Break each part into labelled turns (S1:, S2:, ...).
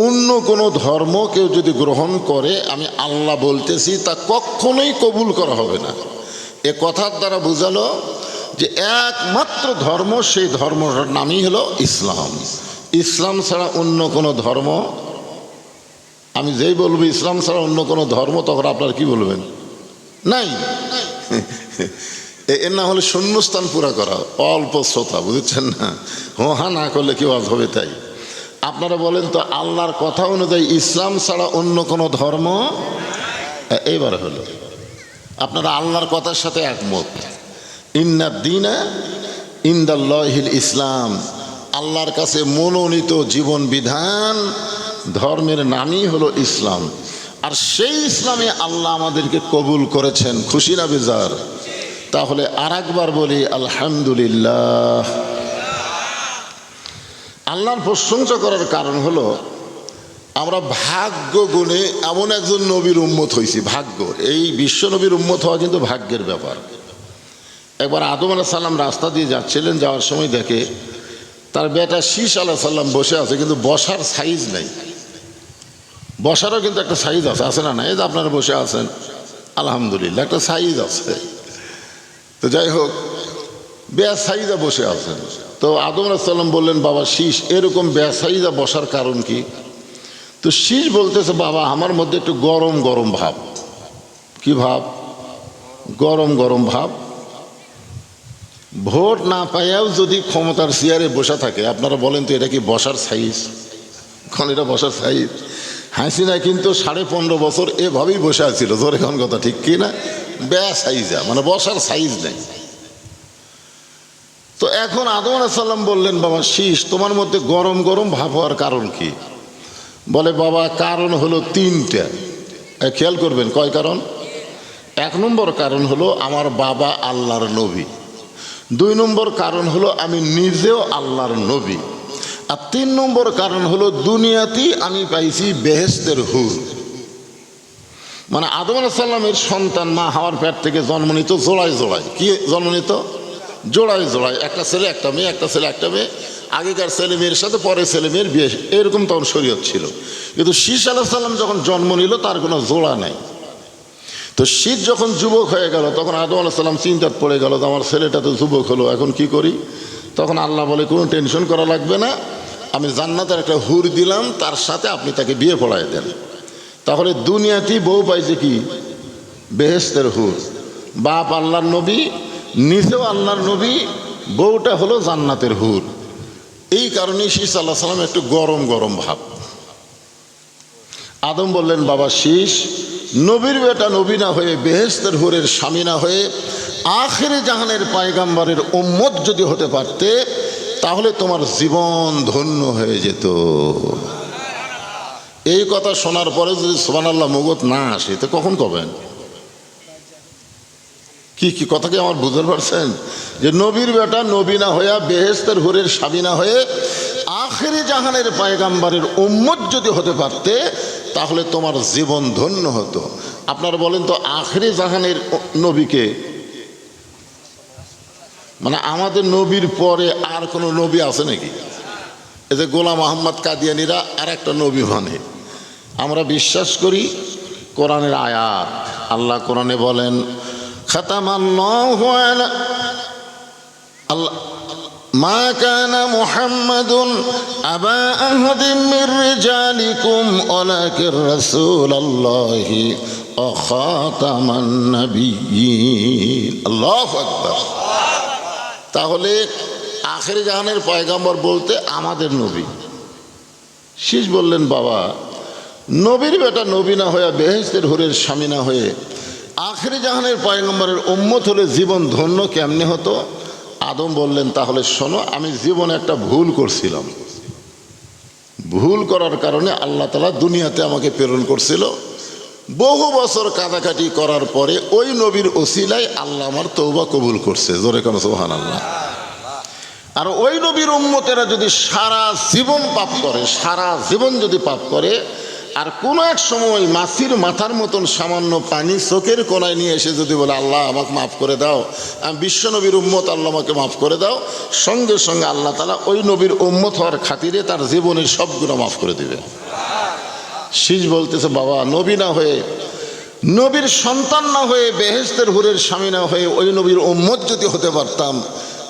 S1: অন্য কোনো ধর্ম কেউ যদি গ্রহণ করে, আমি আল্লাহ বলতেছি, তা কখনোই কবুল করা হবে না। এ কথার দ্বারা বোঝালো যে একমাত্র ধর্ম, সেই ধর্মটার নামই হলো ইসলাম। ইসলাম ছাড়া অন্য কোনো ধর্ম, আমি যেই বলবো ইসলাম ছাড়া অন্য কোনো ধর্ম, তখন আপনারা কি বলবেন? নাই। এর না হলে শূন্যস্থান পুরা করা, অল্প শ্রোতা, বুঝছেন না? হা না করলে কি ওয়াজ হবে? তাই আপনারা বলেন তো, আল্লাহর কথা অনুযায়ী ইসলাম ছাড়া অন্য কোনো ধর্ম? এইবারে হলো আপনারা আল্লাহর কথার সাথে একমত। ইন্না দীনা ইনদাল্লাহিল ইসলাম, আল্লাহর কাছে মনোনীত জীবন বিধান ধর্মের নামই হলো ইসলাম। আর সেই ইসলামে আল্লাহ আমাদেরকে কবুল করেছেন, খুশি না বেজার? তাহলে আর একবার বলি আলহামদুলিল্লাহ। আল্লাহর প্রশংসা করার কারণ হলো, আমরা ভাগ্য গুণে এমন একজন নবীর উম্মত হয়েছি। ভাগ্য, এই বিশ্ব নবীর উম্মত হওয়া কিন্তু ভাগ্যের ব্যাপার। একবার আদম আলাইহিস সালাম রাস্তা দিয়ে যাচ্ছিলেন, যাওয়ার সময় দেখে তার বেটা শীষ আলাইহিস সালাম বসে আছে, কিন্তু বসার সাইজ নাই। বসারও কিন্তু একটা সাইজ আছে, আছে না? না, এই যে আপনারা বসে আছেন, আলহামদুলিল্লাহ একটা সাইজ আছে। তো যাই হোক, বেসাইজা বসে আছেন। তো আদম আলাইহিস সালাম বললেন, বাবা শীষ, এরকম বেসাইজা বসার কারণ কি? তো শীষ বলতেছে, বাবা আমার মধ্যে একটু গরম গরম ভাব। কি ভাব? গরম গরম ভাব। ভোট না পাইয়াও যদি ক্ষমতার চেয়ারে বসে থাকে, আপনারা বলেন তো এটা কি বসার সাইজ? কারণ এটা বসার সাইজ? হাসিনা কিন্তু 15.5 বছর এভাবেই বসে আছিল, জোরে কোন কথা, ঠিক কি না? বেসাইজা, মানে বসার সাইজ নেই। তো এখন আদম আলাইহিস সালাম বললেন, বাবা শীষ, তোমার মধ্যে গরম গরম ভাব হওয়ার কারণ কি? বলে, বাবা কারণ হলো 3টা। খেয়াল করবেন, কয় কারণ? 1 নম্বর কারণ হলো আমার বাবা আল্লাহর নবী। 2 নম্বর কারণ হলো আমি নিজেও আল্লাহর নবী। আর 3 নম্বর কারণ হলো দুনিয়াতেই আমি পাইছি বেহেশতের হুর। মানে আদম আলাইহিস সালামের সন্তান মা হাওয়ার পেট থেকে জন্ম নিত জোড়ায় জোড়ায়। কি জন্ম নিত? জোড়ায় জোড়ায়, একটা ছেলে একটা মেয়ে, একটা ছেলে একটা মেয়ে। আগেকার ছেলে মেয়ের সাথে পরে ছেলে মেয়ের বিয়ে, এরকম তখন শরীয়ত ছিল। কিন্তু শীষ আলাইহিস সালাম যখন জন্ম নিল, তার কোনো জোড়া নাই। তো শীষ যখন যুবক হয়ে গেল, তখন আদম আলাইহিস সালাম চিন্তাত পড়ে গেল, আমার ছেলেটা তো যুবক হলো, এখন কি করি? তখন আল্লাহ বলে, কোনো টেনশন করা লাগবে না, আমি জান্নাতের একটা হুর দিলাম, তার সাথে আপনি তাকে বিয়ে পড়ায় দেন। তাহলে দুনিয়াতেই বউ পাইছে কি? বেহেশতের হুর। বাপ আল্লাহর নবী, নিজেও আল্লাহর নবী, বউটা হলো জান্নাতের হুর। এই কারণেই শীষ আলাইহিস সালাম একটু গরম গরম ভাব। আদম বললেন, বাবা শীষ, নবীর বেটা নবী না হয়ে, বেহেশতের হুরের স্বামী না হয়ে, আখিরে জাহানের পয়গম্বরের উম্মত যদি হতে পারতে, তাহলে তোমার জীবন ধন্য হয়ে যেত। এই কথা শোনার পরে যদি সুবহানাল্লাহ মুগত না আসে, তো কখন কবেন? কি কি কথা কি আমার বুঝতে পারছেন? যে নবীর বেটা নবী না হইয়া, বেহেশতের হুরের স্বামী না হয়ে, আখিরে জাহানের পয়গম্বরের উম্মত যদি হতে পারতে, তাহলে তোমার জীবন ধন্য হতো। আপনারা বলেন তো, আখিরে জাহানের নবীকে, মানে আমাদের নবীর পরে আর কোনো নবী আছে নাকি? এই যে গোলাম আহমদ কাদিয়ানীরা আর একটা নবী মানে। আমরা বিশ্বাস করি কোরআনের আয়াত। আল্লাহ কোরআনে বলেন, খাতামাল্লাহু আলা আল্লাহ মা কানা মুহাম্মাদুন আবা আহাদিন মির রিজালিকুম ওয়ালাকির রাসূলুল্লাহি ওয়া খাতামান নাবিয়্যিন। আল্লাহু আকবার। তাহলে আখিরে জাহানের পয়গম্বর বলতে আমাদের নবী। শীষ বললেন, বাবা নবীর বেটা নবী না হয়ে, বেহেশতের হুরের স্বামী না হয়ে, আখিরে জাহানের পয়গম্বরের উম্মত হলে জীবন ধন্য কেমনে হতো? আদম বললেন, তাহলে শোনো, আমি জীবনে একটা ভুল করছিলাম। ভুল করার কারণে আল্লাহ তাআলা দুনিয়াতে আমাকে প্রেরণ করছিল। বহু বছর কাটাকাটি করার পরে ওই নবীর ওসিলায় আল্লাহ আমার তওবা কবুল করছে। জোরে কেন সুবহানাল্লাহ। আর ওই নবীর উম্মতেরা যদি সারা জীবন পাপ করে, সারা জীবন যদি পাপ করে, আর কোনো এক সময় মাছির মাথার মতন সামান্য পানি চোখের কোনায় নিয়ে এসে যদি বলে, আল্লাহ আমাকে মাফ করে দাও, আমি বিশ্ব নবীর উম্মত, আল্লাহ আমাকে মাফ করে দাও, সঙ্গে সঙ্গে আল্লাহ তাআলা ওই নবীর উম্মত হওয়ার খাতিরে তার জীবনের সব গুনাহ মাফ করে দিবে। শীষ বলতেছে, বাবা নবী না হয়ে, নবীর সন্তান না হয়ে, বেহেশতের হুরের স্বামী না হয়ে ওই নবীর উম্মত যদি হতে পারতাম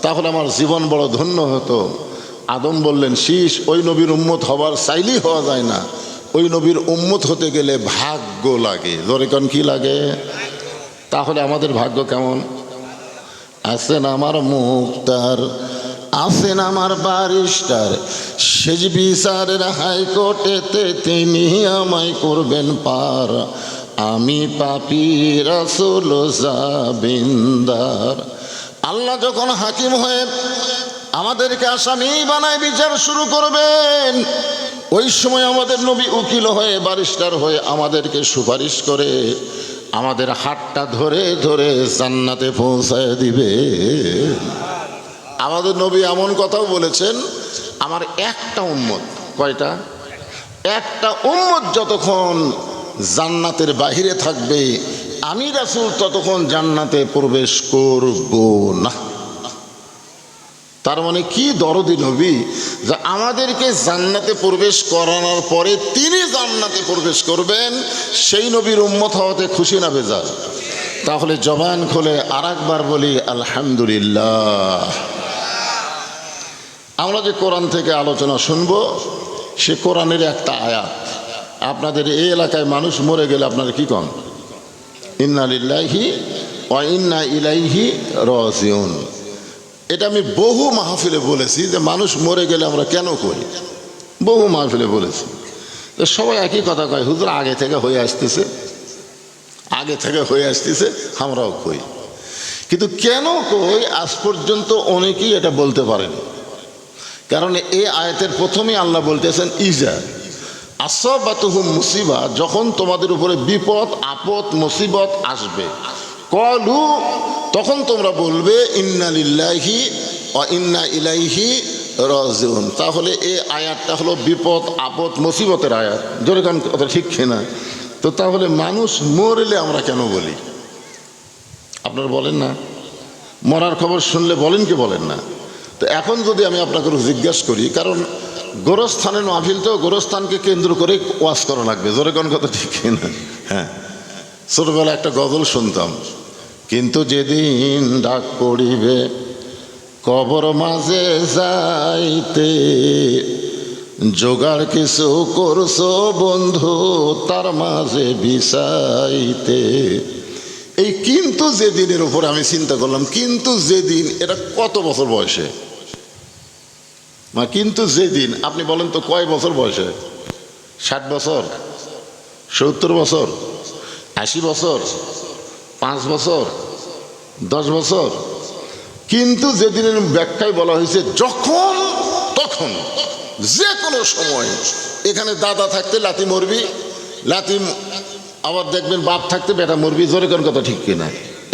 S1: তাহলে আমার জীবন বড় ধন্য হতো। আদম বললেন, শীষ ওই নবীর উম্মত হবার চাইলেই হওয়া যায় না, ওই নবীর উম্মত হতে গেলে ভাগ্য লাগে। জোরে কোন কি লাগে? তাহলে আমাদের ভাগ্য কেমন? আছেন আমার মুক্তার, আছেন আমার ব্যারিস্টার, সেজ বিচারের হাইকোর্টেতে তিনি আমায় করবেন পার। আমি পাপী রাসূল জাবিন্দার। আল্লাহ যখন হাকিম হয়ে আমাদেরকে আসামি বানায় বিচার শুরু করবেন, ওই সময় আমাদের নবী উকিল হয়ে, ব্যারিস্টার হয়ে আমাদেরকে সুপারিশ করে আমাদের হাতটা ধরে ধরে জান্নাতে পৌঁছায় দিবে। আমাদের নবী এমন কথাও বলেছেন, আমার একটা উম্মত, কয়টা? একটা উম্মত যতক্ষণ জান্নাতের বাহিরে থাকবে, আমি রাসূল ততক্ষণ জান্নাতে প্রবেশ করব না। তার মানে কি দরদি নবী, যে আমাদেরকে জান্নাতে প্রবেশ করানোর পরে তিনি জান্নাতে প্রবেশ করবেন। সেই নবীর উম্মত হওয়াতে খুশি না বেজার? তাহলে জবান খুলে আর একবার বলি আলহামদুলিল্লাহ। আমরা যে কোরআন থেকে আলোচনা শুনব, সে কোরআনের একটা আয়াত। আপনাদের এই এলাকায় মানুষ মরে গেলে আপনারা কি কন? ইন্না লিল্লাহি ওয়া ইন্না ইলাইহি রাজিউন। এটা আমি বহু মাহফিলে বলেছি যে মানুষ মরে গেলে আমরা কেন কই, বহু মাহফিলে বলেছি। সবাই একই কথা কয়, হুজুর আগে থেকে হয়ে আসতেছে, আগে থেকে হয়ে আসতেছে, আমরাও কই। কিন্তু কেন কই আজ পর্যন্ত অনেকেই এটা বলতে পারেন। কারণ এই আয়াতের প্রথমেই আল্লাহ বলতেছেন, ইজা আসাবাতুহুম মুসিবা, যখন তোমাদের উপরে বিপদ আপদ মুসিবত আসবে, কলু, তখন তোমরা বলবে ইন্না লিল্লাহি ওয়া ইন্না ইলাইহি রাজিউন। তাহলে এই আয়াতটা হলো বিপদ আপদ মুসিবতের আয়াত। জোরে কান কথা ঠিক কিনা? তো তাহলে মানুষ মরলে আমরা কেন বলি? আপনারা বলেন না? মরার খবর শুনলে বলেন কি বলেন না? তো এখন যদি আমি আপনাকে জিজ্ঞাসা করি, কারণ গোরস্থানের মাহফিল, তো গোরস্থানকে কেন্দ্র করে ওয়াজ করা লাগবে। জোরে কোন কথা ঠিক কিনা? হ্যাঁ, ছোটবেলা একটা গজল শুনতাম, কিন্তু যেদিন ডাক পড়িবে কবর মাঝে যাইতে, জোগাড় কিছু করছো বন্ধু তার মাঝে বিছাইতে। এই কিন্তু যেদিনের উপর আমি চিন্তা করলাম, কিন্তু যেদিন, এটা কত বছর বয়সে? কিন্তু যেদিন, আপনি বলেন তো কয় বছর বয়সে? 60 বছর, 70 বছর, 80 বছর, 5 বছর, 10 বছর? কিন্তু যেদিনের ব্যাখ্যায় বলা হয়েছে যখন তখন, যে কোনো সময়। এখানে দাদা থাকতে লাতি মরবি, লাতি, আবার দেখবেন বাপ থাকতে বেটা মরবি। জোরে কোন কথা ঠিক কিনা?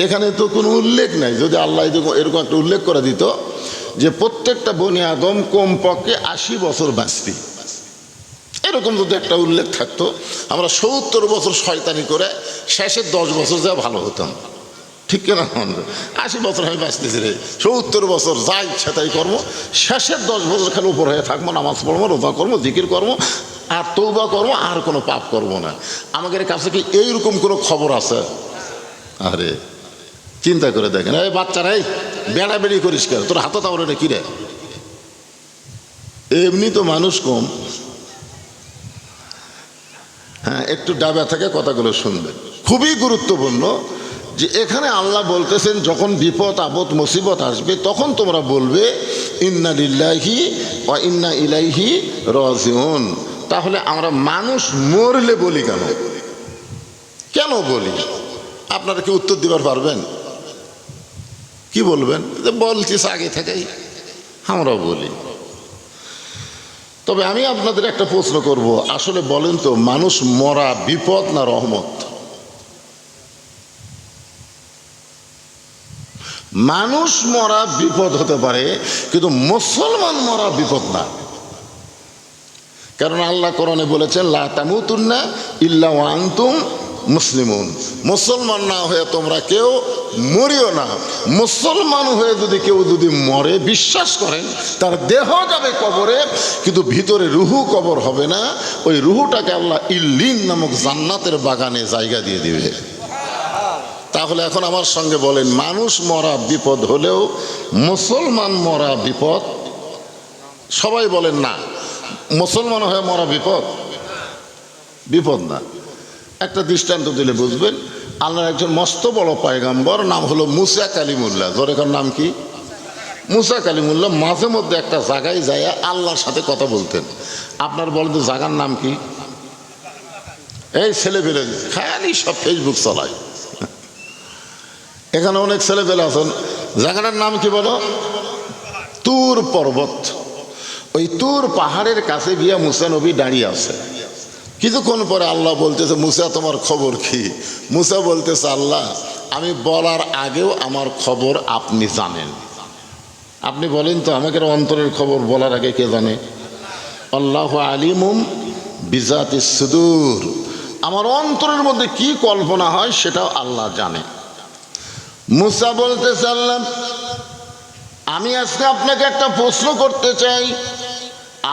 S1: এখানে তো কোনো উল্লেখ নাই। যদি আল্লাহ এরকম একটা উল্লেখ করে দিত যে প্রত্যেকটা বনি আদম কমপক্ষে 80 বছর বাঁচবি, এরকম যদি একটা উল্লেখ থাকতো, আমরা 70 বছর শয়তানি করে শেষের 10 বছর যা ভালো হতাম। ঠিক কিনা? 80 বছর আমি বাঁচতেছি রে, 70 বছর যা ইচ্ছা তাই কর্ম, শেষের 10 বছর খালি উপর হয়ে থাকবো, নামাজ পড়বো, রোজা করবো, জিকির করবো, আর তওবা করবো, আর কোনো পাপ করবো না। আমাদের কাছে কি এইরকম কোনো খবর আছে? আরে চিন্তা করে দেখেন, এই বাচ্চারা, এই বেড়া বেড়ি করিস কেন, তোর হাতে তাও রে, কিরে? এমনি তো মানুষ কম। হ্যাঁ, একটু ডাবা থেকে কথাগুলো শুনবেন, খুবই গুরুত্বপূর্ণ। যে এখানে আল্লাহ বলতেছেন যখন বিপদ আপদ মুসিবত আসবে তখন তোমরা বলবে ইন্না লিল্লাহি ওয়া ইন্না ইলাইহি রাজিউন। তাহলে আমরা মানুষ মরলে বলি কেন? কেন বলি? আপনারা কি উত্তর দিবার পারবেন? কি বলবেন? যে বলছিস আগে থেকেই, আমরাও বলি। তবে আমি আপনাদের একটা প্রশ্ন করব, আসলে বলেন তো, মানুষ মরা বিপদ না রহমত? মানুষ মরা বিপদ হতে পারে, কিন্তু মুসলমান মরা বিপদ না। কারণ আল্লাহ কোরআনে বলেছেন লা তামুতুন্না ইল্লা ওয়া আনতুম মুসলিমুন। মুসলমান না হয়ে তোমরা কেউ মরিও না। মুসলমান হয়ে যদি কেউ যদি মরে, বিশ্বাস করেন তার দেহ যাবে কবরে, কিন্তু ভিতরে রুহু কবর হবে না। ওই রুহুটাকে আল্লাহ ইল্লিন নামক জান্নাতের বাগানে জায়গা দিয়ে দিবে। তাহলে এখন আমার সঙ্গে বলেন, মানুষ মরা বিপদ হলেও মুসলমান মরা বিপদ? সবাই বলেন না। মুসলমান হয়ে মরা বিপদ? বিপদ না। একটা দৃষ্টান্ত দিলে বুঝবেন। আল্লাহর একজন মস্ত বড় পয়গম্বর, নাম হলো মুসা কালিমুল্লাহ। জোরেকার নাম কি? মুসা কালিমুল্লাহ মাঝে মধ্যে একটা জায়গায় যায় আল্লাহর সাথে কথা বলতেন। আপনার বলেন তো জায়গার নাম কি? এই ছেলে পেলে খালি সব ফেসবুক চালায়, এখানে অনেক ছেলে পেলে আছেন। জায়গাটার নাম কি বলো? তুর পর্বত। ওই তুর পাহাড়ের কাছে গিয়া মুসা নবী দাঁড়িয়ে আছে। কিছুক্ষণ পরে আল্লাহ বলতেছে, মুসা তোমার খবর কি? মুসা বলতেছে, আল্লাহ আমি বলার আগেও আমার খবর আপনি জানেন। আপনি বলেন তো আমাকে অন্তরের খবর বলার আগে কে জানে? আল্লাহু আলিমুম বিজাতিস সুদূর। আমার অন্তরের মধ্যে কি কল্পনা হয় সেটাও আল্লাহ জানে। মুসা বলতেছে, আল্লাহ আমি আজকে আপনাকে একটা প্রশ্ন করতে চাই।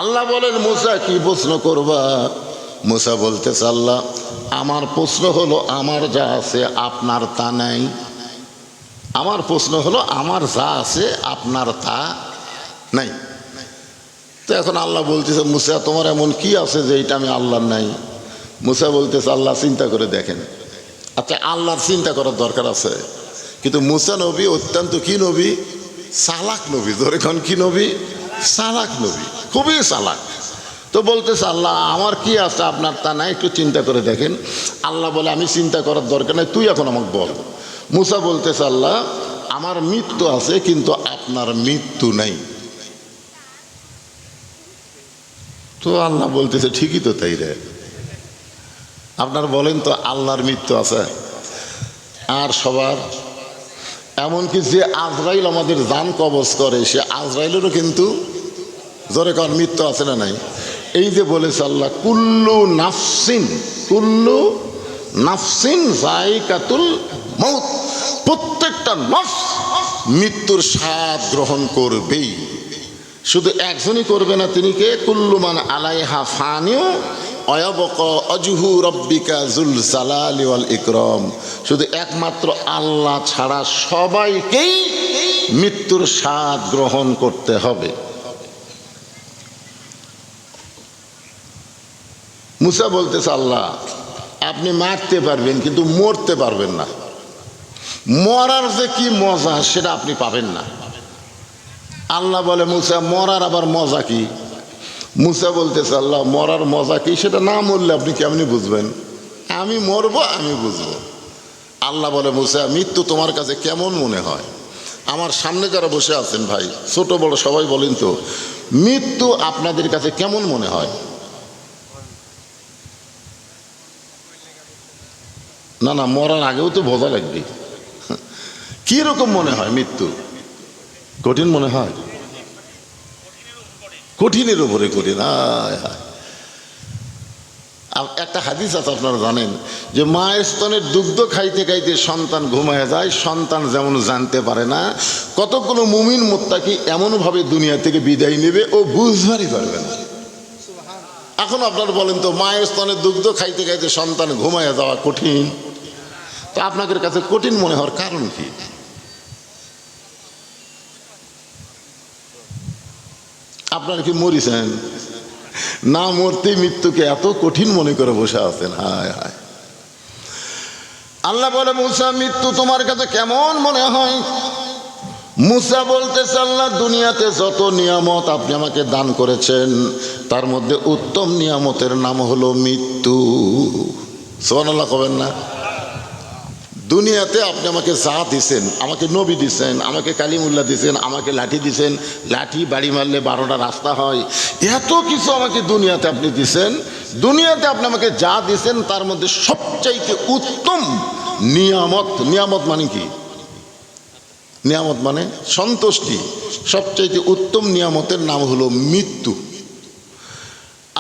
S1: আল্লাহ বলেন, মুসা কি প্রশ্ন করবা? মুসা বলতেছে, আল্লাহ আমার প্রশ্ন হলো আমার যা আছে আপনার তা নাই। আমার প্রশ্ন হলো আমার যা আছে আপনার তা নাই। তো এখন আল্লাহ বলতেছে, মুসা তোমার এমন কি আছে যে এটা আমি আল্লাহর নাই? মুসা বলতেছে, আল্লাহ চিন্তা করে দেখেন। আচ্ছা আল্লাহর চিন্তা করার দরকার আছে, কিন্তু মুসা নবী অত্যন্ত কি নবী? চালাক নবী। ধরে কোন কি নবী? চালাক নবী, খুবই চালাক। তো বলতেছে, আল্লাহ আমার কি আছে আপনার তা নাই, একটু চিন্তা করে দেখেন। আল্লাহ বলে, আমি চিন্তা করার দরকার নাই, তুই এখন আমাকে বল। মুসা বলতেছে, আল্লাহ আমার মৃত্যু আছে কিন্তু আপনার মৃত্যু নাই। তো আল্লাহ বলতেছে, ঠিকই তো তাই রে। আপনার বলেন তো আল্লাহর মৃত্যু আছে আর সবার? এমনকি যে আজরাইল আমাদের জান কবজ করে, সে আজরাইলেরও কিন্তু জোরে কার মৃত্যু আছে না নাই? এই যে বলেছে আল্লাহ, কুল্লু নাফসিন যায়কাতুল মউত, প্রত্যেকটা নফস মৃত্যুর স্বাদ গ্রহণ করবেই। শুধু একজনই করবে না, তিনি কে? কুল্লু মান আলাইহা ফানিউ অয়াবকা অজহু রব্বিকা যুল জালালি ওয়াল ইকরাম। শুধু একমাত্র আল্লাহ ছাড়া সবাইকেই মৃত্যুর স্বাদ গ্রহণ করতে হবে। মুসা বলতেছে, আল্লাহ আপনি মারতে পারবেন কিন্তু মরতে পারবেন না। মরার যে কি মজা সেটা আপনি পাবেন না। আল্লাহ বলে, মুসা মরার আবার মজা কি? মুসা বলতেছে, আল্লাহ মরার মজা কি সেটা না মরলে আপনি কেমনি বুঝবেন? আমি মরবো, আমি বুঝবো। আল্লাহ বলে, মুসা মৃত্যু তোমার কাছে কেমন মনে হয়? আমার সামনে যারা বসে আছেন ভাই, ছোট বড় সবাই বলেন তো, মৃত্যু আপনাদের কাছে কেমন মনে হয়? না না, মরার আগেও তো বোঝা লাগবে। কিরকম মনে হয় মৃত্যু? কঠিন মনে হয়? কঠিনের উপরে কঠিন। একটা হাদিস আছে আপনারা জানেন, যে মায়ের স্তনের দুগ্ধ খাইতে খাইতে সন্তান ঘুমায় যায়, সন্তান যেমন জানতে পারে না, কতগুলো মুমিন মুত্তাকি এমনভাবে দুনিয়া থেকে বিদায় নেবে ও বুঝবারই পারবে না। এখন আপনারা বলেন তো, মায়ের স্তনের দুগ্ধ খাইতে খাইতে সন্তান ঘুমায় যাওয়া কঠিন, তো আপনাদের কাছে কঠিন মনে হওয়ার কারণ কি? আপনারা কি মরিছেন? না মরতেই মৃত্যুকে এত কঠিন মনে করে বসে আছেন। হায় হায়। আল্লাহ বলে, মুসা মৃত্যু তোমার কাছে কেমন মনে হয়? মুসা বলতেছে, আল্লাহ দুনিয়াতে যত নিয়ামত আপনি আমাকে দান করেছেন তার মধ্যে উত্তম নিয়ামতের নাম হলো মৃত্যু। সুবহানাল্লাহ কবেন না? দুনিয়াতে আপনি আমাকে যা দিছেন, আমাকে নবী দিছেন, আমাকে কালিমুল্লাহ দিছেন, আমাকে লাঠি দিছেন, লাঠি বাড়ি মারলে 12টা রাস্তা হয়, এত কিছু আমাকে দুনিয়াতে আপনি দিছেন। দুনিয়াতে আপনি আমাকে যা দিছেন তার মধ্যে সবচাইতে উত্তম নিয়ামত, নিয়ামত মানে কি? নিয়ামত মানে সন্তুষ্টি। সবচাইতে উত্তম নিয়ামতের নাম হলো মৃত্যু।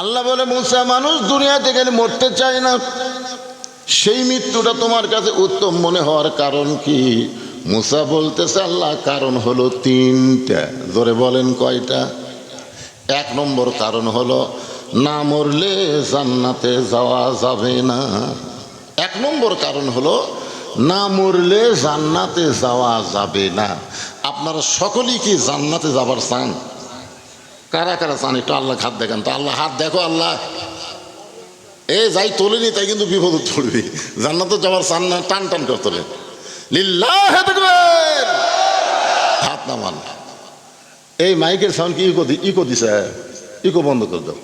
S1: আল্লাহ বলে, মুসা মানুষ দুনিয়াতে গেলে মরতে চায় না, সেই মৃত্যুটা তোমার কাছে উত্তম মনে হওয়ার কারণ কি? মুসা বলতেছে আল্লাহ কারণ হলো তিনটা। জোরে বলেন কয়টা? এক নম্বর কারণ হলো না মরলে জান্নাতে যাওয়া যাবে না। এক নম্বর কারণ হলো না মরলে জান্নাতে যাওয়া যাবে না। আপনারা সকলেই কি জান্নাতে যাবার চান? কারা কারা চান একটু আল্লাহ হাত দেখেন তো। আল্লাহ হাত দেখো। আল্লাহ এ যাই তোলেনি তাই কিন্তু বিপদে পড়বি। জান্নাতে যাবার চান না? টান টান করে তোলেন। লিল্লাহে তাকবীর। হাত নামান। এই মাইকের সাউন্ড কি ইকো দিছে? ইকো বন্ধ করে দাও।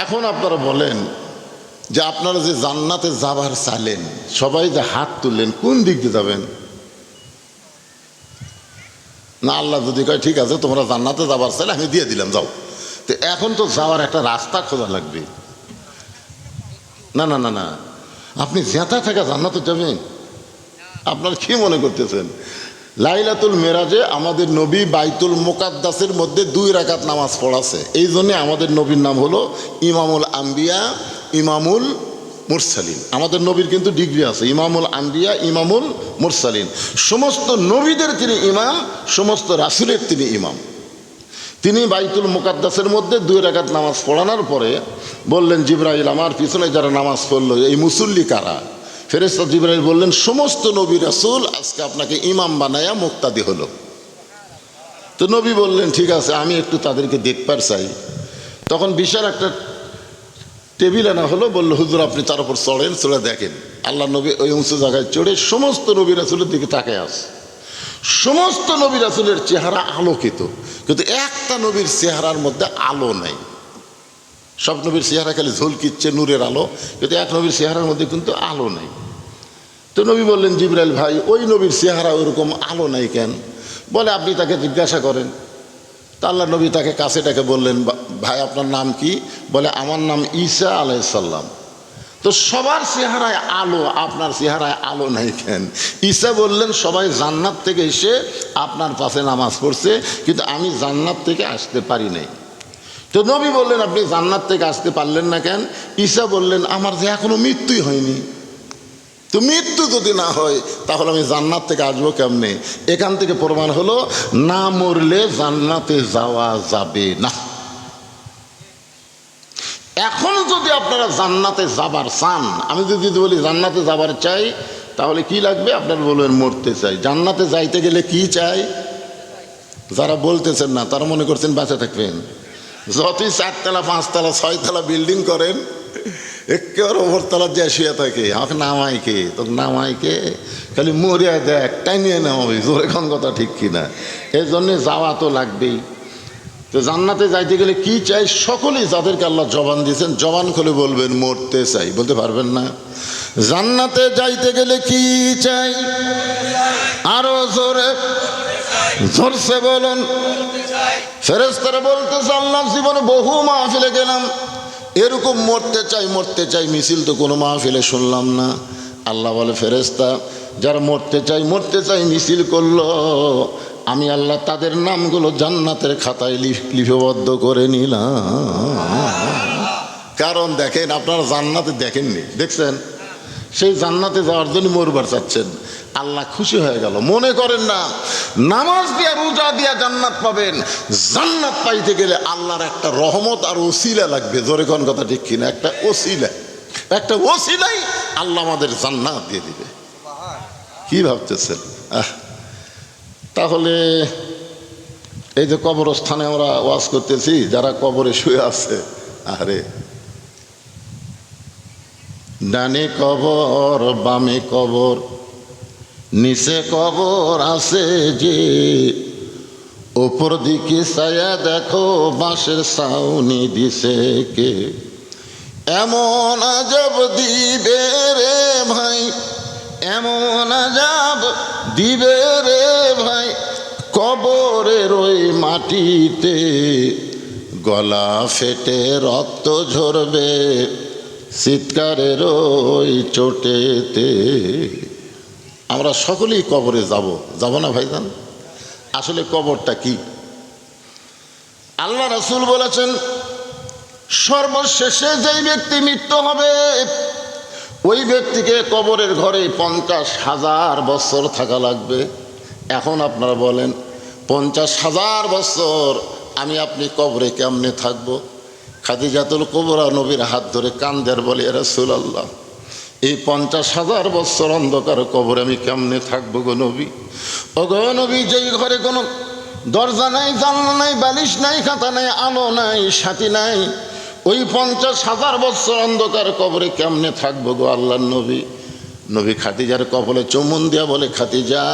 S1: এখন আপনারা বলেন যে আপনারা যে জান্নাতে যাবার চাইলেন, সবাই যে হাত তুললেন, কোন দিক দিয়ে যাবেন? না আল্লাহ যদি কয় ঠিক আছে তোমরা জান্নাতে যাবার চাইলে আমি দিয়ে দিলাম, যাও। তো এখন তো যাওয়ার একটা রাস্তা খোঁজা লাগবে। না না না না, আপনি জেতা থেকে জান্নাতে যাবেন? আপনার কি মনে করতেছেন? লাইলাতুল মেরাজে আমাদের নবী বাইতুল মুকাদ্দাসের মধ্যে 2 রাকাত নামাজ পড়াছে। এই জন্য আমাদের নবীর নাম হলো ইমামুল আম্বিয়া, ইমামুল মুরসালিন। আমাদের নবীর কিন্তু ডিগ্রি আছে, ইমামুল আম্বিয়া, ইমামুল মুরসালিন। সমস্ত নবীদের তিনি ইমাম, সমস্ত রাসূলের তিনি ইমাম। তিনি বাইতুল মুকাদ্দাসের মধ্যে 2 রাকাত নামাজ পড়ানোর পরে বললেন, জিবরাইল আমার পিছনে যারা নামাজ পড়লো এই মুসল্লি কারা? ফেরেশতা জিবরাইল বললেন, সমস্ত নবী রাসূল আজকে আপনাকে ইমাম বানায়া মুক্তাদি হলো। তো নবী বললেন ঠিক আছে আমি একটু তাদেরকে দেখবার চাই। তখন বিশাল একটা টেবিল আনা হলো। বললো হুজুর আপনি তার উপর চড়েন, চড়ে দেখেন। আল্লাহ নবী ওই উঁচু জায়গায় চড়ে সমস্ত নবী রাসূলের দিকে তাকায় আছে। সমস্ত নবী রাসূলের চেহারা আলোকিত, কিন্তু একটা নবীর চেহারার মধ্যে আলো নাই। সব নবীর চেহারা খালি ঝলকিচ্ছে নূরের আলো, কিন্তু এক নবীর চেহারার মধ্যে কিন্তু আলো নাই। তো নবী বললেন, জিবরাইল ভাই ওই নবীর চেহারা ওইরকম আলো নাই কেন? বলে আপনি তাকে জিজ্ঞাসা করেন। তা আল্লাহ নবী তাকে কাছে ডেকে বললেন, ভাই আপনার নাম কি? বলে আমার নাম ঈসা আলাইহিস সালাম। তো সবার চেহারায় আলো, আপনার চেহারায় আলো নাই কেন? ঈসা বললেন, সবাই জান্নাত থেকে এসে আপনার পাশে নামাজ পড়ছে, কিন্তু আমি জান্নাত থেকে আসতে পারি নাই। তো নবী বললেন, আপনি জান্নাত থেকে আসতে পারলেন না কেন? ঈসা বললেন, আমার যে এখনো মৃত্যুই হয়নি। তো মৃত্যু যদি না হয় তাহলে আমি জান্নাত থেকে আসবো কেমনে? এখান থেকে প্রমাণ হলো না মরলে জান্নাতে যাওয়া যাবে না। এখন যদি আপনারা জান্নাতে যাবার চান, আমি যদি বলি জান্নাতে যাবার চাই, তাহলে কি লাগবে? আপনারা বলবেন মরতে চাই। জান্নাতে যাইতে গেলে কি চাই? যারা বলতেছেন না তারা মনে করছেন বাঁচা থাকবেন। যতই 4 তলা 5 তলা 6 তলা বিল্ডিং করেন, একেবারে ওপরতলা যে শুয়ে থাকে, আমাকে নামাইকে তোকে নামাইকে খালি মরিয়া দেখ, টাইনিয়ে নামাবি। জোরে কোন কথা ঠিক কিনা? এই জন্যে যাওয়া তো লাগবেই। তো জান্নাতে যাইতে গেলে কি চাই? সকলেই যাদেরকে আল্লাহ জবান দিয়েছেন জবান খুলে বলবেন মরতে চাই, বলতে পারবেন না? জান্নাতে যাইতে গেলে কি চাই? আরো জোরে জোরসে বলুন। ফেরেশতারা বলতেছে আল্লাহ জীবনে বহু মাহফিলে গেলাম, এরকম মরতে চাই মরতে চাই মিছিল তো কোনো মাহফিলে শুনলাম না। আল্লাহ বলে, ফেরেশতা যারা মরতে চাই মিছিল করলো, আমি আল্লাহ তাদের নামগুলো জান্নাতের খাতায় লিপিবদ্ধ করে নিলাম। কারণ দেখেন, আপনারা জান্নাতে দেখেননি, দেখছেন? সেই জান্নাতে যাওয়ার জন্য মরবার চাচ্ছেন। আল্লাহ খুশি হয়ে গেল। মনে করেন না নামাজ দিয়া রোজা দিয়া জান্নাত পাবেন। জান্নাত পাইতে গেলে আল্লাহর একটা রহমত আর ওসিলা লাগবে। জোরে কোন কথা ঠিক কিনা? একটা ওসিলাই আল্লাহ আমাদের জান্নাত দিয়ে দিবে। কি ভাবতেছেন? তাহলে এই যে কবরস্থানে আমরা ওয়াজ করতেছি, যারা কবরে শুয়ে আছে, আরে ডানে কবর বামে কবর নিচে কবর আছে যে, ওপর দিকে ছায়া দেখো বাঁশের ছাউনি দিছে কে। এমন আজব দিবে রে ভাই, এমন আজব দিবে রে ভাই, কবরের ওই মাটিতে গলা ফেটে রক্ত ঝরবে চিৎকারের ওই চোটেতে। আমরা সকলেই কবরে যাব না ভাইজান? আসলে কবরটা কি? আল্লাহ রাসূল বলেছেন, সর্বশেষে যেই ব্যক্তি মৃত্যু হবে ওই ব্যক্তিকে কবরের ঘরে 50,000 বছর থাকা লাগবে। এখন আপনারা বলেন 50,000 বছর আমি আপনি কবরে কেমনে থাকবো? খাদিজাতুল কুবরা নবীর হাত ধরে কান্দের বলে, ইয়া রাসূলুল্লাহ, এই 50,000 বছর অন্ধকার কবরে আমি কেমনে থাকবো গো নবী? ও গো নবী, যেই ঘরে কোনো দরজা নাই, জানলা নাই, বালিশ নাই, খাতা নাই, আলো নাই, সাথী নাই, ওই 50,000 বছর অন্ধকার কবরে কেমনে থাকবো গো আল্লাহর নবী? নবী খাদিজার কপালে চুমুন দিয়া বলে, খাদিজা,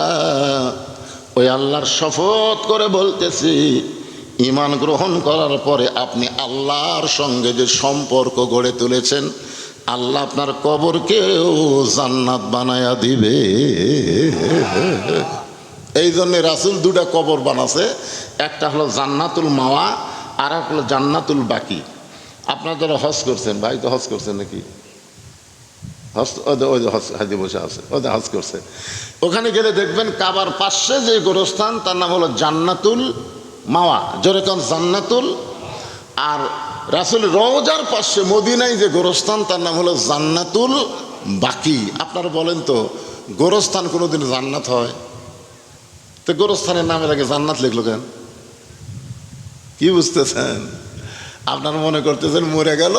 S1: ওই আল্লাহর শপথ করে বলতেছি, ঈমান গ্রহণ করার পরে আপনি আল্লাহর সঙ্গে যে সম্পর্ক গড়ে তুলেছেন, আল্লাহ আপনার কবরকেও জান্নাত বানায়া দিবে। এই জন্যে রাসূল দুটা কবর বানাছে, একটা হলো জান্নাতুল মাওয়া, আর একটা হলো জান্নাতুল বাকি। আপনারা যারা হজ করছেন, ভাই তো হজ করছেন নাকি? হজ, ওই যে হজ হাজি বসে আছে, ওই হজ করছে। ওখানে গেলে দেখবেন কাবার পাশে যে গোরস্থান তার নাম হলো জান্নাতুল মাওয়া, যেরকম জান্নাতুল। আর রাসূল রওজার পাশে মদিনায় যে গোরস্থান তার নাম হলো জান্নাতুল বাকি। আপনারা বলেন তো, গোরস্থান কোনোদিন জান্নাত হয়? তো গোরস্থানের নামের আগে জান্নাত লিখলো কেন? কি বুঝতেছেন? আপনারা মনে করতেছেন মরে গেল,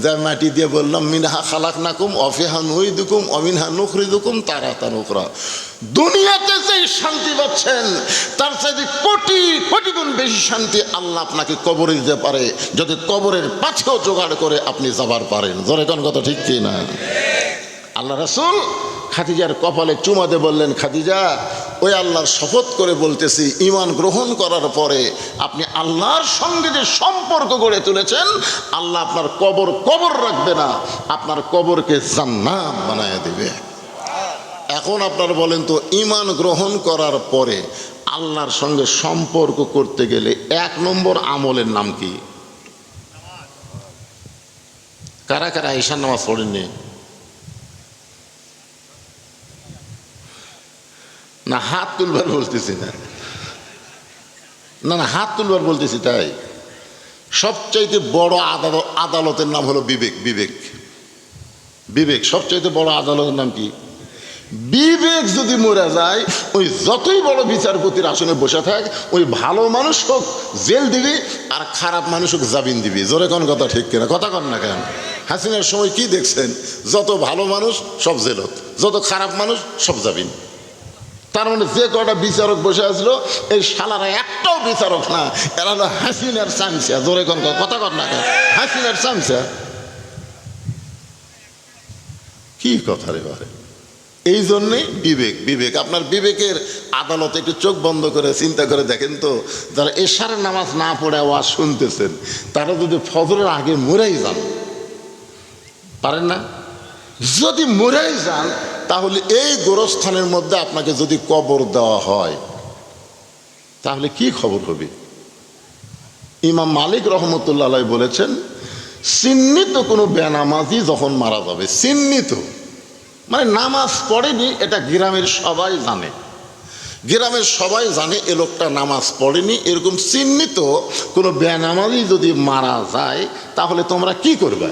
S1: যা মাটি দিয়ে বললাম মিনহা খালাকনাকুম ওয়া ফিহা নুঈদুকুম ওয়া মিনহা নুখরিজুকুম তারাতান উখরা। দুনিয়াতে যে শান্তি পাচ্ছেন তার চাইতে কোটি কোটি গুণ বেশি শান্তি আল্লাহ আপনাকে কবরে দিতে পারে, যদি কবরের পাছেও জোগাড় করে আপনি যাবার পারেন। জোরে কোন কথা ঠিক কি না? আল্লাহ রাসূল খাদিজার কপালে চুমা দিয়ে বললেন, খাদিজা, ওই আল্লাহর শপথ করে বলতেছি, ঈমান গ্রহণ করার পরে আপনি আল্লাহর সঙ্গে যে সম্পর্ক গড়ে তুলেছেন, আল্লাহ আপনার কবর রাখবে না, আপনার কবরকে জান্নাত বানায় দিবে। এখন আপনারা বলেন তো, ঈমান গ্রহণ করার পরে আল্লাহর সঙ্গে সম্পর্ক করতে গেলে 1 নম্বর আমলের নাম কি? কারা কারা ঈশার নামাজ পড়েননি? না, হাত তুলবার বলতেছি না, না না, হাত তুলবার বলতেছি। তাই সবচাইতে বড় আদালতের নাম হলো বিবেক। বিবেক, বিবেক সবচাইতে বড় আদালতের নাম কি? বিবেক যদি মরে যায়, ওই যতই বড় বিচারপতির আসনে বসে থাক, ওই ভালো মানুষ হোক জেল দিবি, আর খারাপ মানুষ হোক জামিন দিবি। জোরে কোন কথা ঠিক কিনা? কথা কন না কেন? হাসিনার সময় কি দেখছেন? যত ভালো মানুষ সব জেলত, যত খারাপ মানুষ সব জামিন। তার মানে যে কটা বিচারক বসে আসলো, এই শালারা একটাও বিচারক না, এরা হলো হাসিনার চামচা। জোরে কোন কথা কন না কেন? হাসিনার চামচা। কি কথা রে বারে! এই জন্যেই বিবেক। বিবেক, আপনার বিবেকের আদালতে একটু চোখ বন্ধ করে চিন্তা করে দেখেন তো, যারা এশার নামাজ না পড়ে আওয়াজ শুনতেছেন, তারা যদি ফজরের আগে মরেই যান, পারেন না? যদি মরেই যান, তাহলে এই গোরস্থানের মধ্যে আপনাকে যদি কবর দেওয়া হয়, তাহলে কি খবর হবে? ইমাম মালিক রহমতুল্লাহ আলাইহি বলেছেন, চিহ্নিত কোনো বেনামাজি যখন মারা যাবে, চিহ্নিত মানে নামাজ পড়েনি, এটা গ্রামের সবাই জানে, গ্রামের সবাই জানে এ লোকটা নামাজ পড়েনি, এরকম চিহ্নিত কোনো বেনামাজি যদি মারা যায়, তাহলে তোমরা কি করবে?